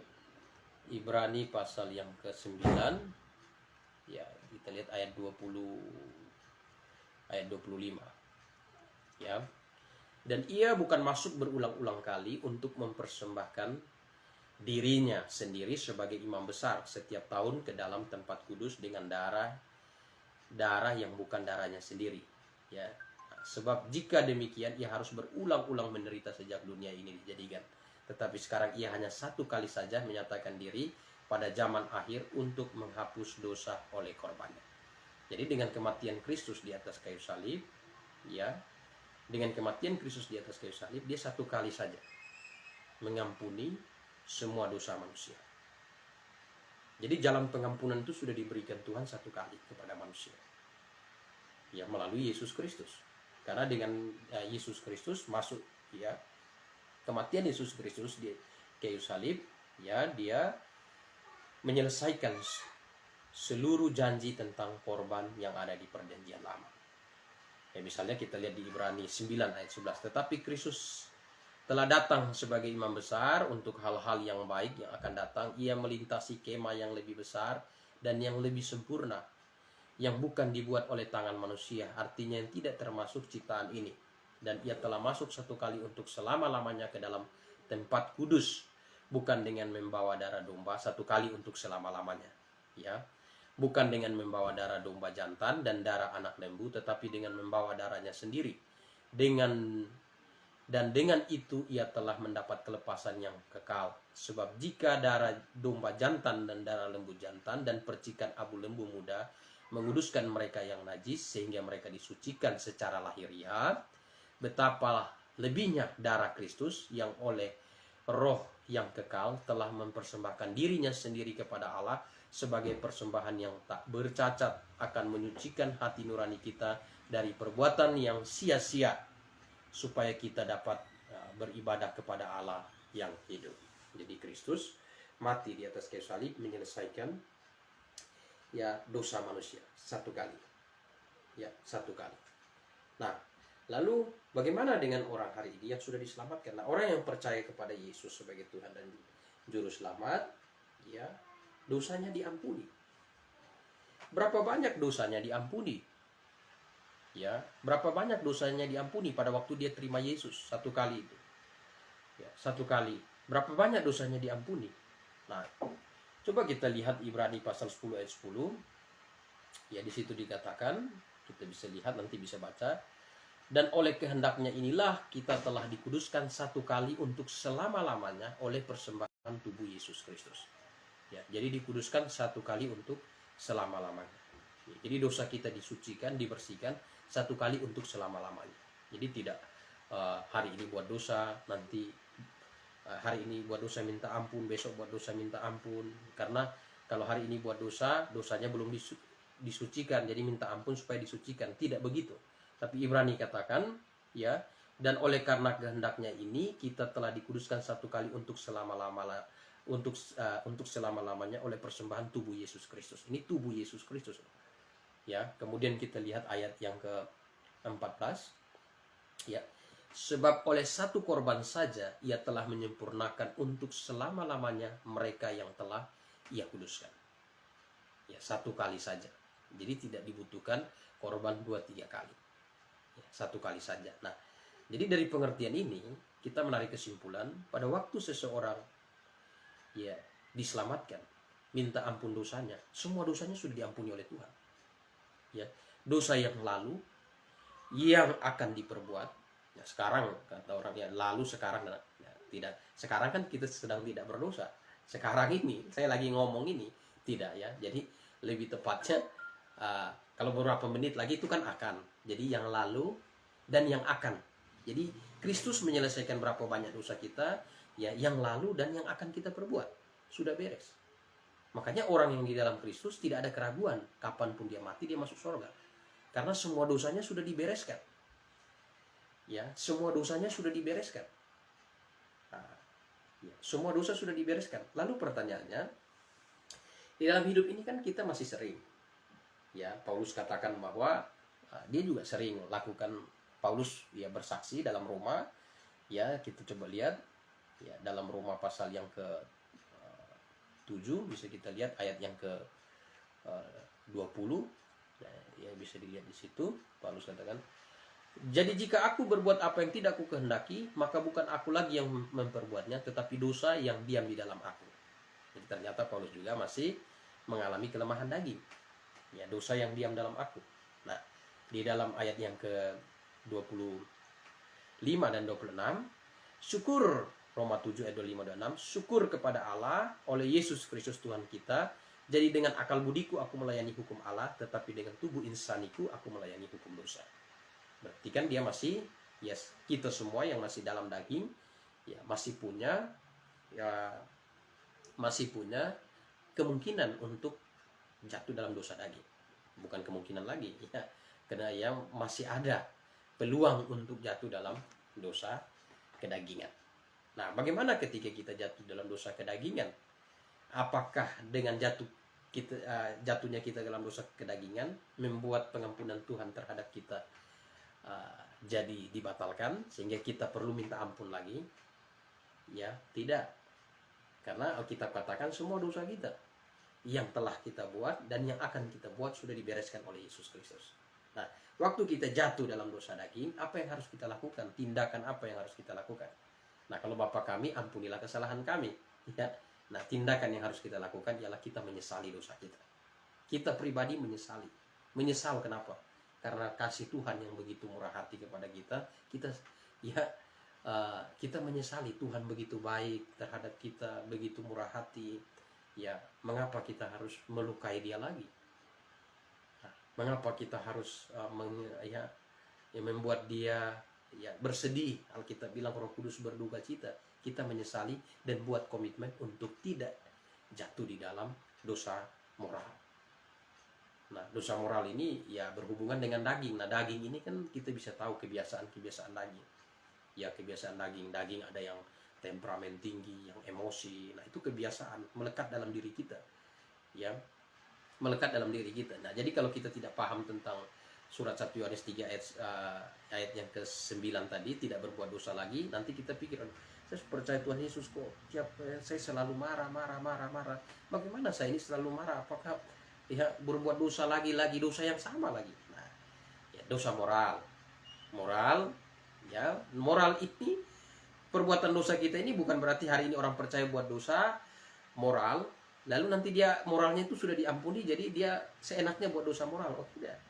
Ibrani pasal yang ke-9, ya, kita lihat ayat 20, ayat 25, ya. Dan ia bukan masuk berulang-ulang kali untuk mempersembahkan dirinya sendiri sebagai imam besar setiap tahun ke dalam tempat kudus dengan darah darah yang bukan darahnya sendiri, ya. Sebab jika demikian ia harus berulang-ulang menderita sejak dunia ini dijadikan. Tetapi sekarang ia hanya satu kali saja menyatakan diri pada zaman akhir untuk menghapus dosa oleh korbannya. Jadi dengan kematian Kristus di atas kayu salib, ya, dengan kematian Kristus di atas kayu salib, dia satu kali saja mengampuni semua dosa manusia. Jadi jalan pengampunan itu sudah diberikan Tuhan satu kali kepada manusia, ya, melalui Yesus Kristus. Karena dengan Yesus Kristus masuk, ya, kematian Yesus Kristus di kayu salib, ya, dia menyelesaikan seluruh janji tentang korban yang ada di perjanjian lama. Ya, misalnya kita lihat di Ibrani 9 ayat 11, tetapi Kristus telah datang sebagai imam besar untuk hal-hal yang baik yang akan datang. Ia melintasi kemah yang lebih besar dan yang lebih sempurna, yang bukan dibuat oleh tangan manusia, artinya yang tidak termasuk ciptaan ini. Dan ia telah masuk satu kali untuk selama-lamanya ke dalam tempat kudus, bukan dengan membawa darah domba, satu kali untuk selama-lamanya, ya, bukan dengan membawa darah domba jantan dan darah anak lembu, tetapi dengan membawa darahnya sendiri. Dan dengan itu ia telah mendapat kelepasan yang kekal. Sebab jika darah domba jantan dan darah lembu jantan dan percikan abu lembu muda menguduskan mereka yang najis sehingga mereka disucikan secara lahiriah, betapa lebihnya darah Kristus yang oleh roh yang kekal telah mempersembahkan dirinya sendiri kepada Allah sebagai persembahan yang tak bercacat, akan menyucikan hati nurani kita dari perbuatan yang sia-sia, supaya kita dapat beribadah kepada Allah yang hidup. Jadi Kristus mati di atas kayu salib menyelesaikan, ya, dosa manusia satu kali, ya, satu kali. Nah, lalu bagaimana dengan orang hari ini yang sudah diselamatkan? Nah, orang yang percaya kepada Yesus sebagai Tuhan dan Juru Selamat, ya, dosanya diampuni. Berapa banyak dosanya diampuni? Ya, berapa banyak dosanya diampuni pada waktu dia terima Yesus satu kali itu? Ya, satu kali. Berapa banyak dosanya diampuni? Nah, coba kita lihat Ibrani pasal 10 ayat 10. Ya, di situ dikatakan, kita bisa lihat, nanti bisa baca. Dan oleh kehendaknya inilah kita telah dikuduskan satu kali untuk selama-lamanya oleh persembahan tubuh Yesus Kristus. Ya, jadi dikuduskan satu kali untuk selama-lamanya. Ya, jadi dosa kita disucikan, dibersihkan satu kali untuk selama-lamanya. Jadi tidak hari ini buat dosa, nanti hari ini buat dosa minta ampun, besok buat dosa minta ampun. Karena kalau hari ini buat dosa, dosanya belum disucikan, jadi minta ampun supaya disucikan. Tidak begitu. Tapi Ibrani katakan, ya, dan oleh karena kehendaknya ini kita telah dikuduskan satu kali untuk selama-lamanya, untuk selama-lamanya oleh persembahan tubuh Yesus Kristus. Ini tubuh Yesus Kristus. Ya, kemudian kita lihat ayat yang ke-14. Ya, sebab oleh satu korban saja ia telah menyempurnakan untuk selama-lamanya mereka yang telah ia kuduskan. Ya, satu kali saja. Jadi tidak dibutuhkan korban 2-3 kali. Ya, satu kali saja. Nah, jadi dari pengertian ini kita menarik kesimpulan pada waktu seseorang, ya, diselamatkan, minta ampun dosanya, semua dosanya sudah diampuni oleh Tuhan. Ya, dosa yang lalu, yang akan diperbuat, ya, sekarang kata orang, ya, lalu sekarang, ya, tidak. Sekarang kan kita sedang tidak berdosa. Sekarang ini saya lagi ngomong ini tidak, ya. Jadi lebih tepatnya kalau beberapa menit lagi itu kan akan. Jadi yang lalu dan yang akan. Jadi Kristus menyelesaikan berapa banyak dosa kita, ya, yang lalu dan yang akan kita perbuat. Sudah beres. Makanya orang yang di dalam Kristus tidak ada keraguan. Kapanpun dia mati, dia masuk surga. Karena semua dosanya sudah dibereskan. Ya, semua dosanya sudah dibereskan. Nah, ya, semua dosa sudah dibereskan. Lalu pertanyaannya, di dalam hidup ini kan kita masih sering. Ya, Paulus katakan bahwa dia juga sering lakukan. Paulus, ya, bersaksi dalam Roma. Ya, kita coba lihat, ya, dalam Roma pasal yang ke-7 bisa kita lihat ayat yang ke-20. Ya, bisa dilihat di situ. Paulus katakan, jadi jika aku berbuat apa yang tidak aku kehendaki, maka bukan aku lagi yang memperbuatnya, tetapi dosa yang diam di dalam aku. Jadi ternyata Paulus juga masih mengalami kelemahan daging. Ya, dosa yang diam dalam aku. Nah, di dalam ayat yang ke-25 dan 26, syukur, Roma 7 ayat 25 dan 26, syukur kepada Allah oleh Yesus Kristus Tuhan kita. Jadi dengan akal budiku aku melayani hukum Allah, tetapi dengan tubuh insaniku aku melayani hukum dosa. Berarti kan dia masih, yes, kita semua yang masih dalam daging, ya masih punya kemungkinan untuk jatuh dalam dosa daging. Bukan kemungkinan lagi, ya, karena ya masih ada peluang untuk jatuh dalam dosa kedagingan. Nah, bagaimana ketika kita jatuh dalam dosa kedagingan? Apakah dengan jatuhnya kita dalam dosa kedagingan membuat pengampunan Tuhan terhadap kita jadi dibatalkan sehingga kita perlu minta ampun lagi? Ya, tidak. Karena Alkitab katakan semua dosa kita yang telah kita buat dan yang akan kita buat sudah dibereskan oleh Yesus Kristus. Nah, waktu kita jatuh dalam dosa daging, apa yang harus kita lakukan? Tindakan apa yang harus kita lakukan? Nah, kalau Bapa kami, ampunilah kesalahan kami. Ya. Nah, tindakan yang harus kita lakukan ialah kita menyesali dosa kita. Kita pribadi menyesali. Menyesal kenapa? Karena kasih Tuhan yang begitu murah hati kepada kita, kita menyesali Tuhan begitu baik terhadap kita, begitu murah hati. Ya, mengapa kita harus melukai dia lagi? Nah, mengapa kita harus membuat dia bersedih? Alkitab bilang Roh Kudus berduka cita. Kita menyesali dan buat komitmen untuk tidak jatuh di dalam dosa moral. Nah, dosa moral ini ya berhubungan dengan daging. Nah, daging ini kan kita bisa tahu kebiasaan daging. Ya, kebiasaan daging ada yang temperamen tinggi, yang emosi. Nah, itu kebiasaan melekat dalam diri kita. Ya, melekat dalam diri kita. Nah, jadi kalau kita tidak paham tentang surat 1 Yohanes 3 ayat yang ke-9 tadi, tidak berbuat dosa lagi, nanti kita pikir, saya percaya Tuhan Yesus kok saya selalu marah. Bagaimana saya ini selalu marah? Apakah ya berbuat dosa lagi dosa yang sama lagi? Nah, ya, dosa moral ini, perbuatan dosa kita ini bukan berarti hari ini orang percaya buat dosa moral, lalu nanti dia moralnya itu sudah diampuni, jadi dia seenaknya buat dosa moral. Oh tidak,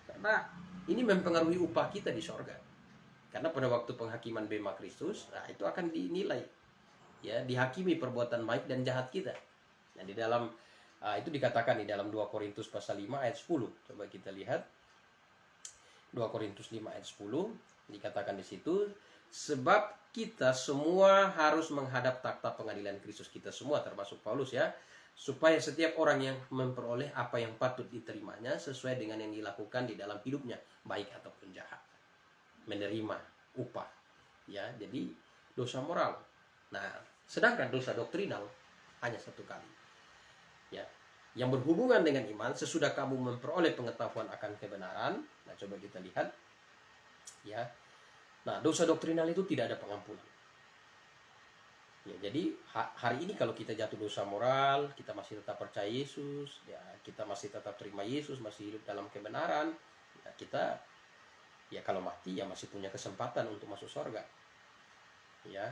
karena ini mempengaruhi upah kita di sorga. Karena pada waktu penghakiman bema Kristus, nah itu akan dinilai, ya, dihakimi perbuatan baik dan jahat kita. Nah, di dalam itu dikatakan di dalam 2 Korintus pasal 5 ayat 10. Coba kita lihat 2 Korintus 5 ayat 10, dikatakan di situ, sebab kita semua harus menghadap takhta pengadilan Kristus, kita semua termasuk Paulus, ya, supaya setiap orang yang memperoleh apa yang patut diterimanya sesuai dengan yang dilakukan di dalam hidupnya, baik ataupun jahat, menerima upah. Ya, jadi dosa moral. Nah, sedangkan dosa doktrinal hanya satu kali. Ya, yang berhubungan dengan iman, sesudah kamu memperoleh pengetahuan akan kebenaran. Nah, coba kita lihat. Ya. Nah, dosa doktrinal itu tidak ada pengampunan. Ya, jadi hari ini kalau kita jatuh dosa moral, kita masih tetap percaya Yesus, ya, kita masih tetap terima Yesus, masih hidup dalam kebenaran, ya, kita ya kalau mati ya masih punya kesempatan untuk masuk surga. Ya,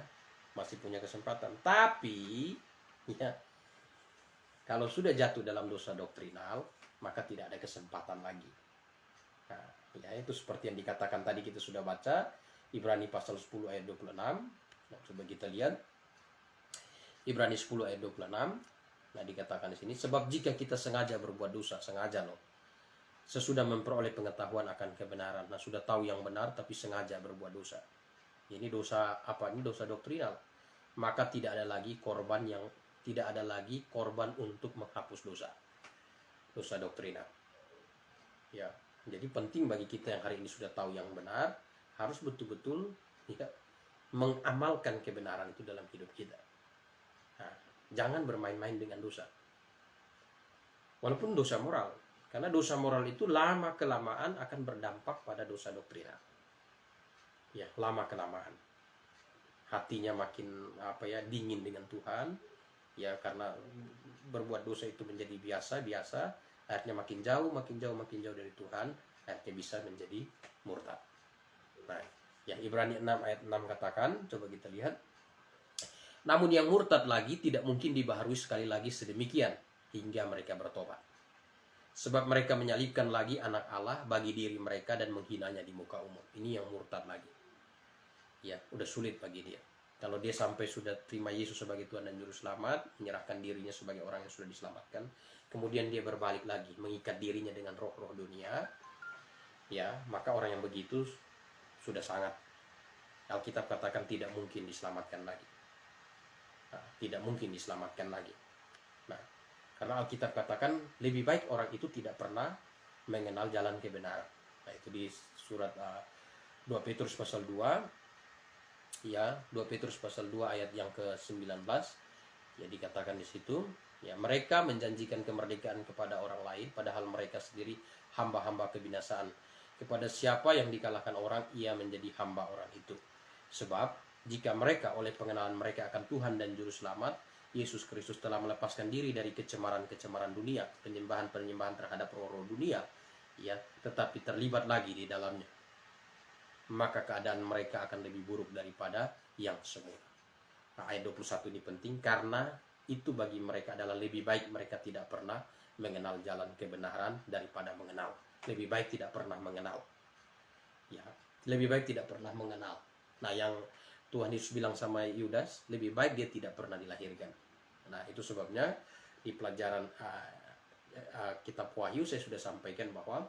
masih punya kesempatan. Tapi ya, kalau sudah jatuh dalam dosa doktrinal, maka tidak ada kesempatan lagi. Nah, ya itu seperti yang dikatakan tadi kita sudah baca Ibrani pasal 10 ayat 26. Nah, coba kita lihat Ibrani 10 ayat 26. Nah, dikatakan di sini, sebab jika kita sengaja berbuat dosa, sengaja loh, sesudah memperoleh pengetahuan akan kebenaran. Nah, sudah tahu yang benar tapi sengaja berbuat dosa. Ini dosa apa? Ini dosa doktrinal. Maka tidak ada lagi korban untuk menghapus dosa. Dosa doktrinal. Ya, jadi penting bagi kita yang hari ini sudah tahu yang benar, harus betul-betul ya, mengamalkan kebenaran itu dalam hidup kita. Nah, jangan bermain-main dengan dosa. Walaupun dosa moral, karena dosa moral itu lama-kelamaan akan berdampak pada dosa doktrinal. Ya, lama-kelamaan. Hatinya makin dingin dengan Tuhan, ya, karena berbuat dosa itu menjadi biasa, akhirnya makin jauh dari Tuhan, akhirnya bisa menjadi murtad. Nah, yang Ibrani 6 ayat 6 katakan, coba kita lihat. Namun yang murtad lagi tidak mungkin dibaharui sekali lagi sedemikian hingga mereka bertobat. Sebab mereka menyalibkan lagi anak Allah bagi diri mereka dan menghinanya di muka umum. Ini yang murtad lagi. Ya, udah sulit bagi dia. Kalau dia sampai sudah terima Yesus sebagai Tuhan dan Juru Selamat, menyerahkan dirinya sebagai orang yang sudah diselamatkan, kemudian dia berbalik lagi, mengikat dirinya dengan roh-roh dunia, ya, maka orang yang begitu sudah sangat, Alkitab katakan tidak mungkin diselamatkan lagi. Nah, tidak mungkin diselamatkan lagi. Nah, karena Alkitab katakan lebih baik orang itu tidak pernah mengenal jalan kebenaran. Nah, itu di surat 2 Petrus pasal 2, ya, 2 Petrus pasal 2 ayat yang ke-19, ya, dikatakan di situ, ya, mereka menjanjikan kemerdekaan kepada orang lain padahal mereka sendiri hamba-hamba kebinasaan. Kepada siapa yang dikalahkan orang, ia menjadi hamba orang itu. Sebab jika mereka oleh pengenalan mereka akan Tuhan dan Juru Selamat Yesus Kristus telah melepaskan diri dari kecemaran-kecemaran dunia, penyembahan-penyembahan terhadap roh-roh dunia, ya, tetapi terlibat lagi di dalamnya, maka keadaan mereka akan lebih buruk daripada yang semula. Nah, ayat 21 ini penting karena itu bagi mereka adalah lebih baik mereka tidak pernah mengenal jalan kebenaran daripada mengenal. Lebih baik tidak pernah mengenal. Ya, lebih baik tidak pernah mengenal. Nah, yang Tuhan Yesus bilang sama Yudas, lebih baik dia tidak pernah dilahirkan. Nah, itu sebabnya di pelajaran kitab Wahyu saya sudah sampaikan bahwa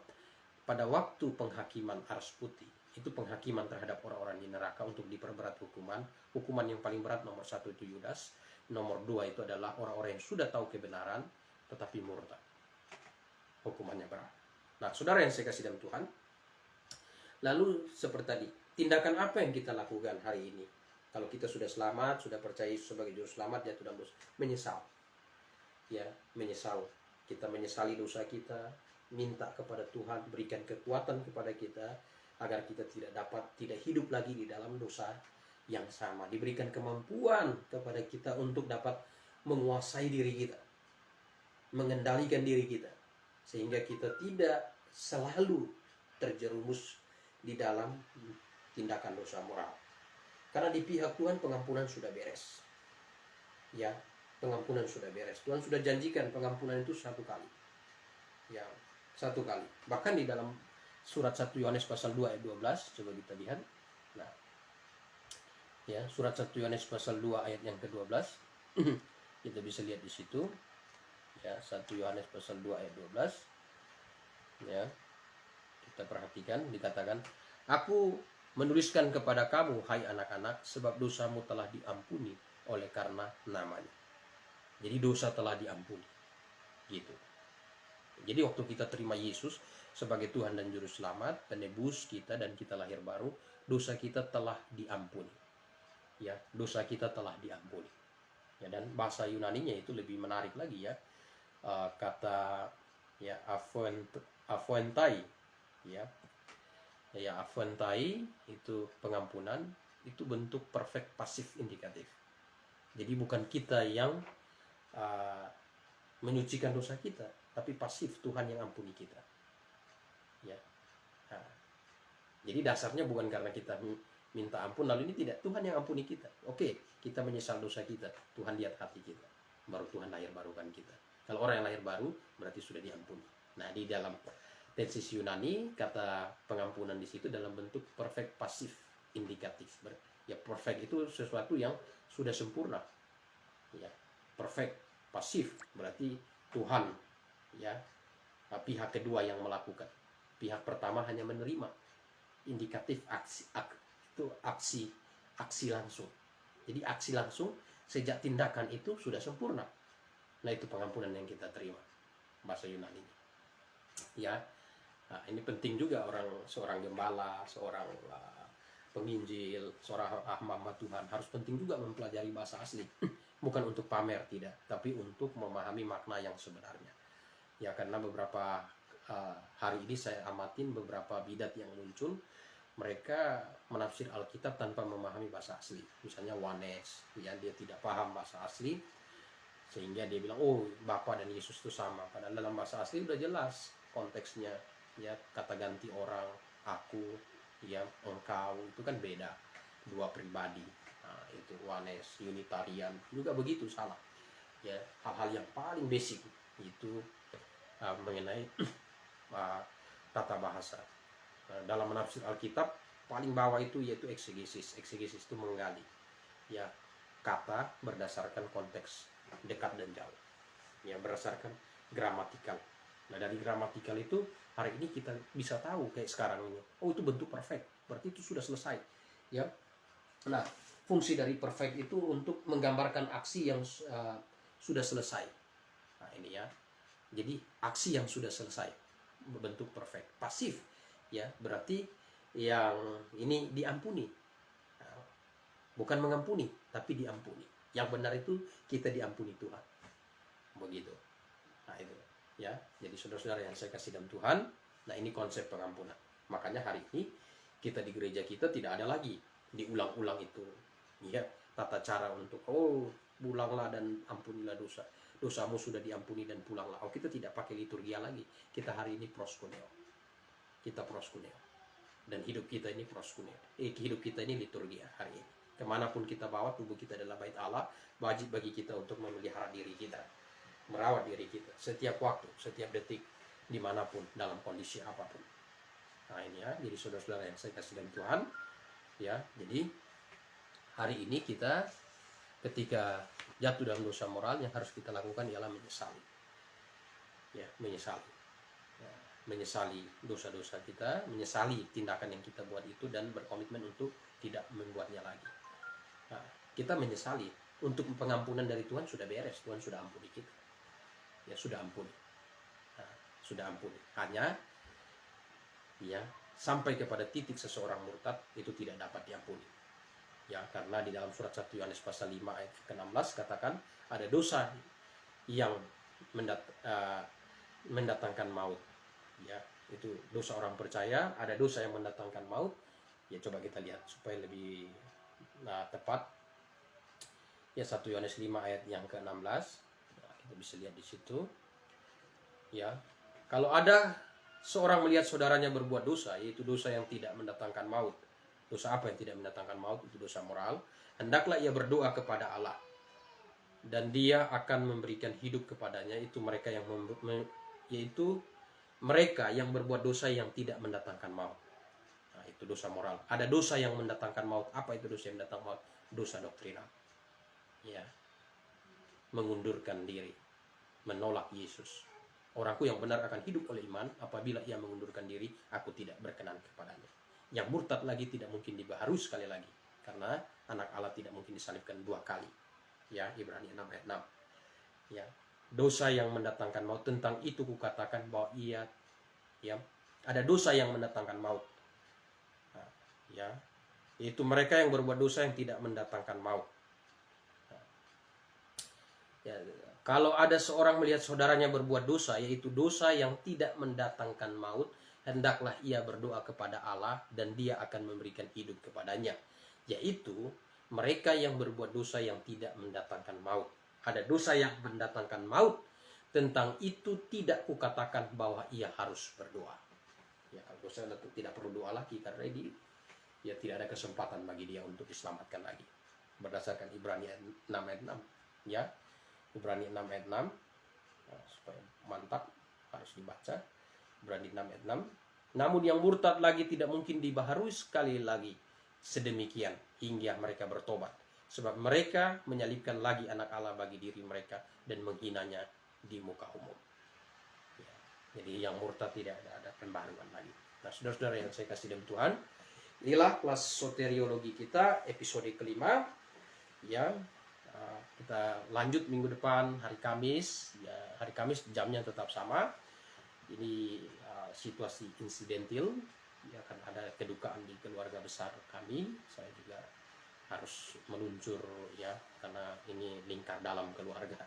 pada waktu penghakiman Ars Putih, itu penghakiman terhadap orang-orang di neraka untuk diperberat hukuman. Hukuman yang paling berat nomor 1 itu Yudas, nomor 2 itu adalah orang-orang yang sudah tahu kebenaran tetapi murtad. Hukumannya berat. Nah, saudara yang saya kasih dalam Tuhan, lalu seperti tadi, tindakan apa yang kita lakukan hari ini? Kalau kita sudah selamat, sudah percaya Yesus sebagai Juru Selamat, jatuh dalam dosa, menyesal. Ya, menyesal. Kita menyesali dosa kita, minta kepada Tuhan, berikan kekuatan kepada kita, agar kita tidak hidup lagi di dalam dosa yang sama. Diberikan kemampuan kepada kita untuk dapat menguasai diri kita, mengendalikan diri kita, sehingga kita tidak selalu terjerumus di dalam tindakan dosa moral. Karena di pihak Tuhan pengampunan sudah beres. Ya, pengampunan sudah beres. Tuhan sudah janjikan pengampunan itu 1 kali. Ya, 1 kali. Bahkan di dalam surat 1 Yohanes pasal 2 ayat 12, coba kita lihat. Nah, ya, surat 1 Yohanes pasal 2 ayat yang ke-12. Kita bisa lihat di situ. Ya, 1 Yohanes pasal 2 ayat 12. Ya. Kita perhatikan, dikatakan, "Aku menuliskan kepada kamu, hai anak-anak, sebab dosamu telah diampuni oleh karena namanya." Jadi dosa telah diampuni. Gitu. Jadi waktu kita terima Yesus sebagai Tuhan dan Juru Selamat, penebus kita dan kita lahir baru, dosa kita telah diampuni. Ya, dosa kita telah diampuni. Ya, dan bahasa Yunaninya itu lebih menarik lagi, ya. Kata, ya, afuentai, ya. Ya, afuentai itu pengampunan, itu bentuk perfect pasif indikatif. Jadi bukan kita yang menyucikan dosa kita, tapi pasif Tuhan yang ampuni kita. Ya. Nah, jadi dasarnya bukan karena kita minta ampun lalu ini tidak, Tuhan yang ampuni kita. Oke, kita menyesal dosa kita, Tuhan lihat hati kita, baru Tuhan lahir barukan kita. Kalau orang yang lahir baru berarti sudah diampuni. Nah, di dalam tesis Yunani, kata pengampunan di situ dalam bentuk perfect pasif indikatif. Ya, perfect itu sesuatu yang sudah sempurna. Ya, perfect pasif berarti Tuhan, ya, pihak kedua yang melakukan. Pihak pertama hanya menerima. Indikatif aksi langsung. Jadi aksi langsung sejak tindakan itu sudah sempurna. Nah, itu pengampunan yang kita terima, bahasa Yunani. Ya. Nah, ini penting juga seorang gembala, seorang penginjil, seorang hamba Tuhan harus penting juga mempelajari bahasa asli. Bukan untuk pamer, tidak, tapi untuk memahami makna yang sebenarnya. Ya, karena beberapa hari ini saya amatin beberapa bidat yang muncul, mereka menafsir Alkitab tanpa memahami bahasa asli. Misalnya Wanes, ya, dia tidak paham bahasa asli, sehingga dia bilang, oh, Bapa dan Yesus itu sama. Padahal dalam bahasa asli udah jelas konteksnya, ya, kata ganti orang, aku, ya, engkau, itu kan beda, dua pribadi. Nah, itu Wanes, Unitarian juga begitu, salah. Ya, hal-hal yang paling basic itu mengenai tata bahasa. Dalam menafsir Alkitab paling bawah itu yaitu eksegesis. Eksegesis itu menggali ya kata berdasarkan konteks dekat dan jauh, ya berdasarkan gramatikal. Nah dari gramatikal itu hari ini kita bisa tahu kayak sekarang ini, oh itu bentuk perfect, berarti itu sudah selesai ya. Nah fungsi dari perfect itu untuk menggambarkan aksi yang sudah selesai. Nah ini ya, jadi aksi yang sudah selesai bentuk perfect. Pasif ya berarti yang ini diampuni, bukan mengampuni tapi diampuni. Yang benar itu kita diampuni Tuhan, begitu. Nah itu ya, jadi saudara-saudara yang saya kasih dalam Tuhan, nah ini konsep pengampunan. Makanya hari ini kita di gereja kita tidak ada lagi diulang-ulang itu ya tata cara untuk pulanglah dan ampunilah dosa, dosamu sudah diampuni dan pulanglah. Kita tidak pakai liturgia lagi. Kita hari ini proskuneo, kita proskuneo, dan hidup kita ini proskuneo. Hidup kita ini liturgia hari ini. Kemanapun kita bawa, tubuh kita adalah bait Allah, wajib bagi kita untuk memelihara diri kita, merawat diri kita setiap waktu, setiap detik, dimanapun, dalam kondisi apapun. Nah ini ya, jadi saudara-saudara yang saya kasih dalam Tuhan ya, jadi hari ini kita ketika jatuh dalam dosa moral, yang harus kita lakukan ialah menyesali ya, menyesali dosa-dosa kita, menyesali tindakan yang kita buat itu, dan berkomitmen untuk tidak membuatnya lagi. Nah, kita menyesali, untuk pengampunan dari Tuhan sudah beres, Tuhan sudah ampuni kita ya, sudah ampuni. Nah, sudah ampuni, hanya ya sampai kepada titik seseorang murtad itu tidak dapat diampuni ya, karena di dalam surat 1 Yohanes pasal 5 ayat ke-16 katakan ada dosa yang mendatangkan maut ya, itu dosa orang percaya. Ada dosa yang mendatangkan maut ya, coba kita lihat supaya lebih tepat ya, 1 Yohanes 5 ayat yang ke-16. Nah, kita bisa lihat di situ ya, kalau ada seorang melihat saudaranya berbuat dosa, yaitu dosa yang tidak mendatangkan maut. Dosa apa yang tidak mendatangkan maut? Itu dosa moral. Hendaklah ia berdoa kepada Allah, dan Dia akan memberikan hidup kepadanya. Itu mereka yang yaitu mereka yang berbuat dosa yang tidak mendatangkan maut. Nah, itu dosa moral. Ada dosa yang mendatangkan maut. Apa itu dosa yang mendatangkan maut? Dosa doktrinal. Ya, mengundurkan diri, menolak Yesus. Orangku yang benar akan hidup oleh iman, apabila ia mengundurkan diri, aku tidak berkenan kepadanya. Yang murtad lagi tidak mungkin dibaharui sekali lagi, karena anak Allah tidak mungkin disalibkan 2 kali. Ya, Ibrani 6 ayat 6. Ya, dosa yang mendatangkan maut, tentang itu kukatakan bahwa ia ya ada dosa yang mendatangkan maut. Nah, ya, yaitu mereka yang berbuat dosa yang tidak mendatangkan maut. Ya, kalau ada seorang melihat saudaranya berbuat dosa, yaitu dosa yang tidak mendatangkan maut, hendaklah ia berdoa kepada Allah, dan Dia akan memberikan hidup kepadanya. Yaitu mereka yang berbuat dosa yang tidak mendatangkan maut. Ada dosa yang mendatangkan maut, tentang itu tidak kukatakan bahwa ia harus berdoa. Ya, kalau dosa tidak perlu doa lagi, karena dia tidak ada kesempatan bagi dia untuk diselamatkan lagi. Berdasarkan Ibrani 6 ayat 6. Ya, Ibrani 6 ayat 6, nah, supaya mantap harus dibaca. Ibrani 6 ayat 6. Namun yang murtad lagi tidak mungkin dibaharui sekali lagi sedemikian hingga mereka bertobat, sebab mereka menyalibkan lagi anak Allah bagi diri mereka dan menghinanya di muka umum. Ya, jadi yang murtad tidak ada pembaharuan lagi. Nah, saudara-saudara yang saya kasih dalam Tuhan, inilah kelas soteriologi kita episode kelima ya. Kita lanjut minggu depan hari Kamis ya, hari Kamis jamnya tetap sama. Ini situasi insidentil ya, akan ada kedukaan di keluarga besar kami. Saya juga harus meluncur ya, karena ini lingkar dalam keluarga.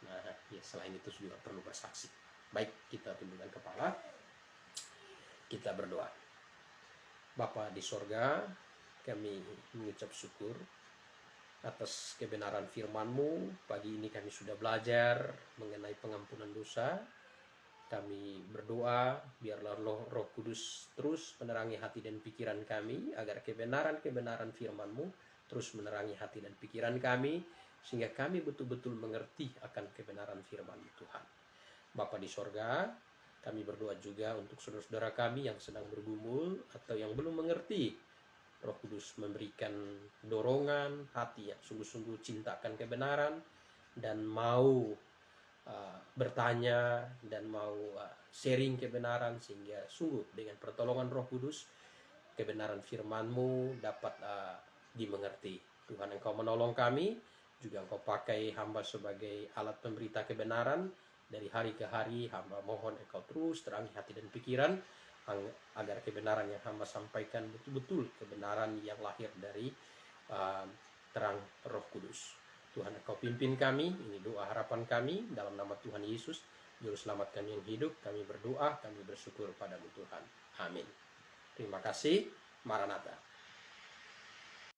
Nah ya, selain itu juga perlu bersaksi. Baik, kita tundukkan kepala, kita berdoa. Bapa di sorga, kami mengucap syukur atas kebenaran firman-Mu. Pagi ini kami sudah belajar mengenai pengampunan dosa. Kami berdoa, biarlah Roh Kudus terus menerangi hati dan pikiran kami, agar kebenaran-kebenaran firman-Mu terus menerangi hati dan pikiran kami, sehingga kami betul-betul mengerti akan kebenaran firman-Mu Tuhan. Bapa di sorga, kami berdoa juga untuk saudara-saudara kami yang sedang bergumul atau yang belum mengerti. Roh Kudus memberikan dorongan hati yang sungguh-sungguh cintakan kebenaran dan mau bertanya dan mau sharing kebenaran, sehingga sungguh dengan pertolongan Roh Kudus kebenaran firman-Mu dapat dimengerti. Tuhan, Engkau menolong kami, juga Engkau pakai hamba sebagai alat pemberita kebenaran. Dari hari ke hari hamba mohon Engkau terus terangi hati dan pikiran, agar kebenaran yang hamba sampaikan betul-betul kebenaran yang lahir dari terang Roh Kudus. Tuhan, Engkau pimpin kami, ini doa harapan kami dalam nama Tuhan Yesus, Juru Selamat kami yang hidup. Kami berdoa, kami bersyukur padamu Tuhan. Amin. Terima kasih. Maranatha.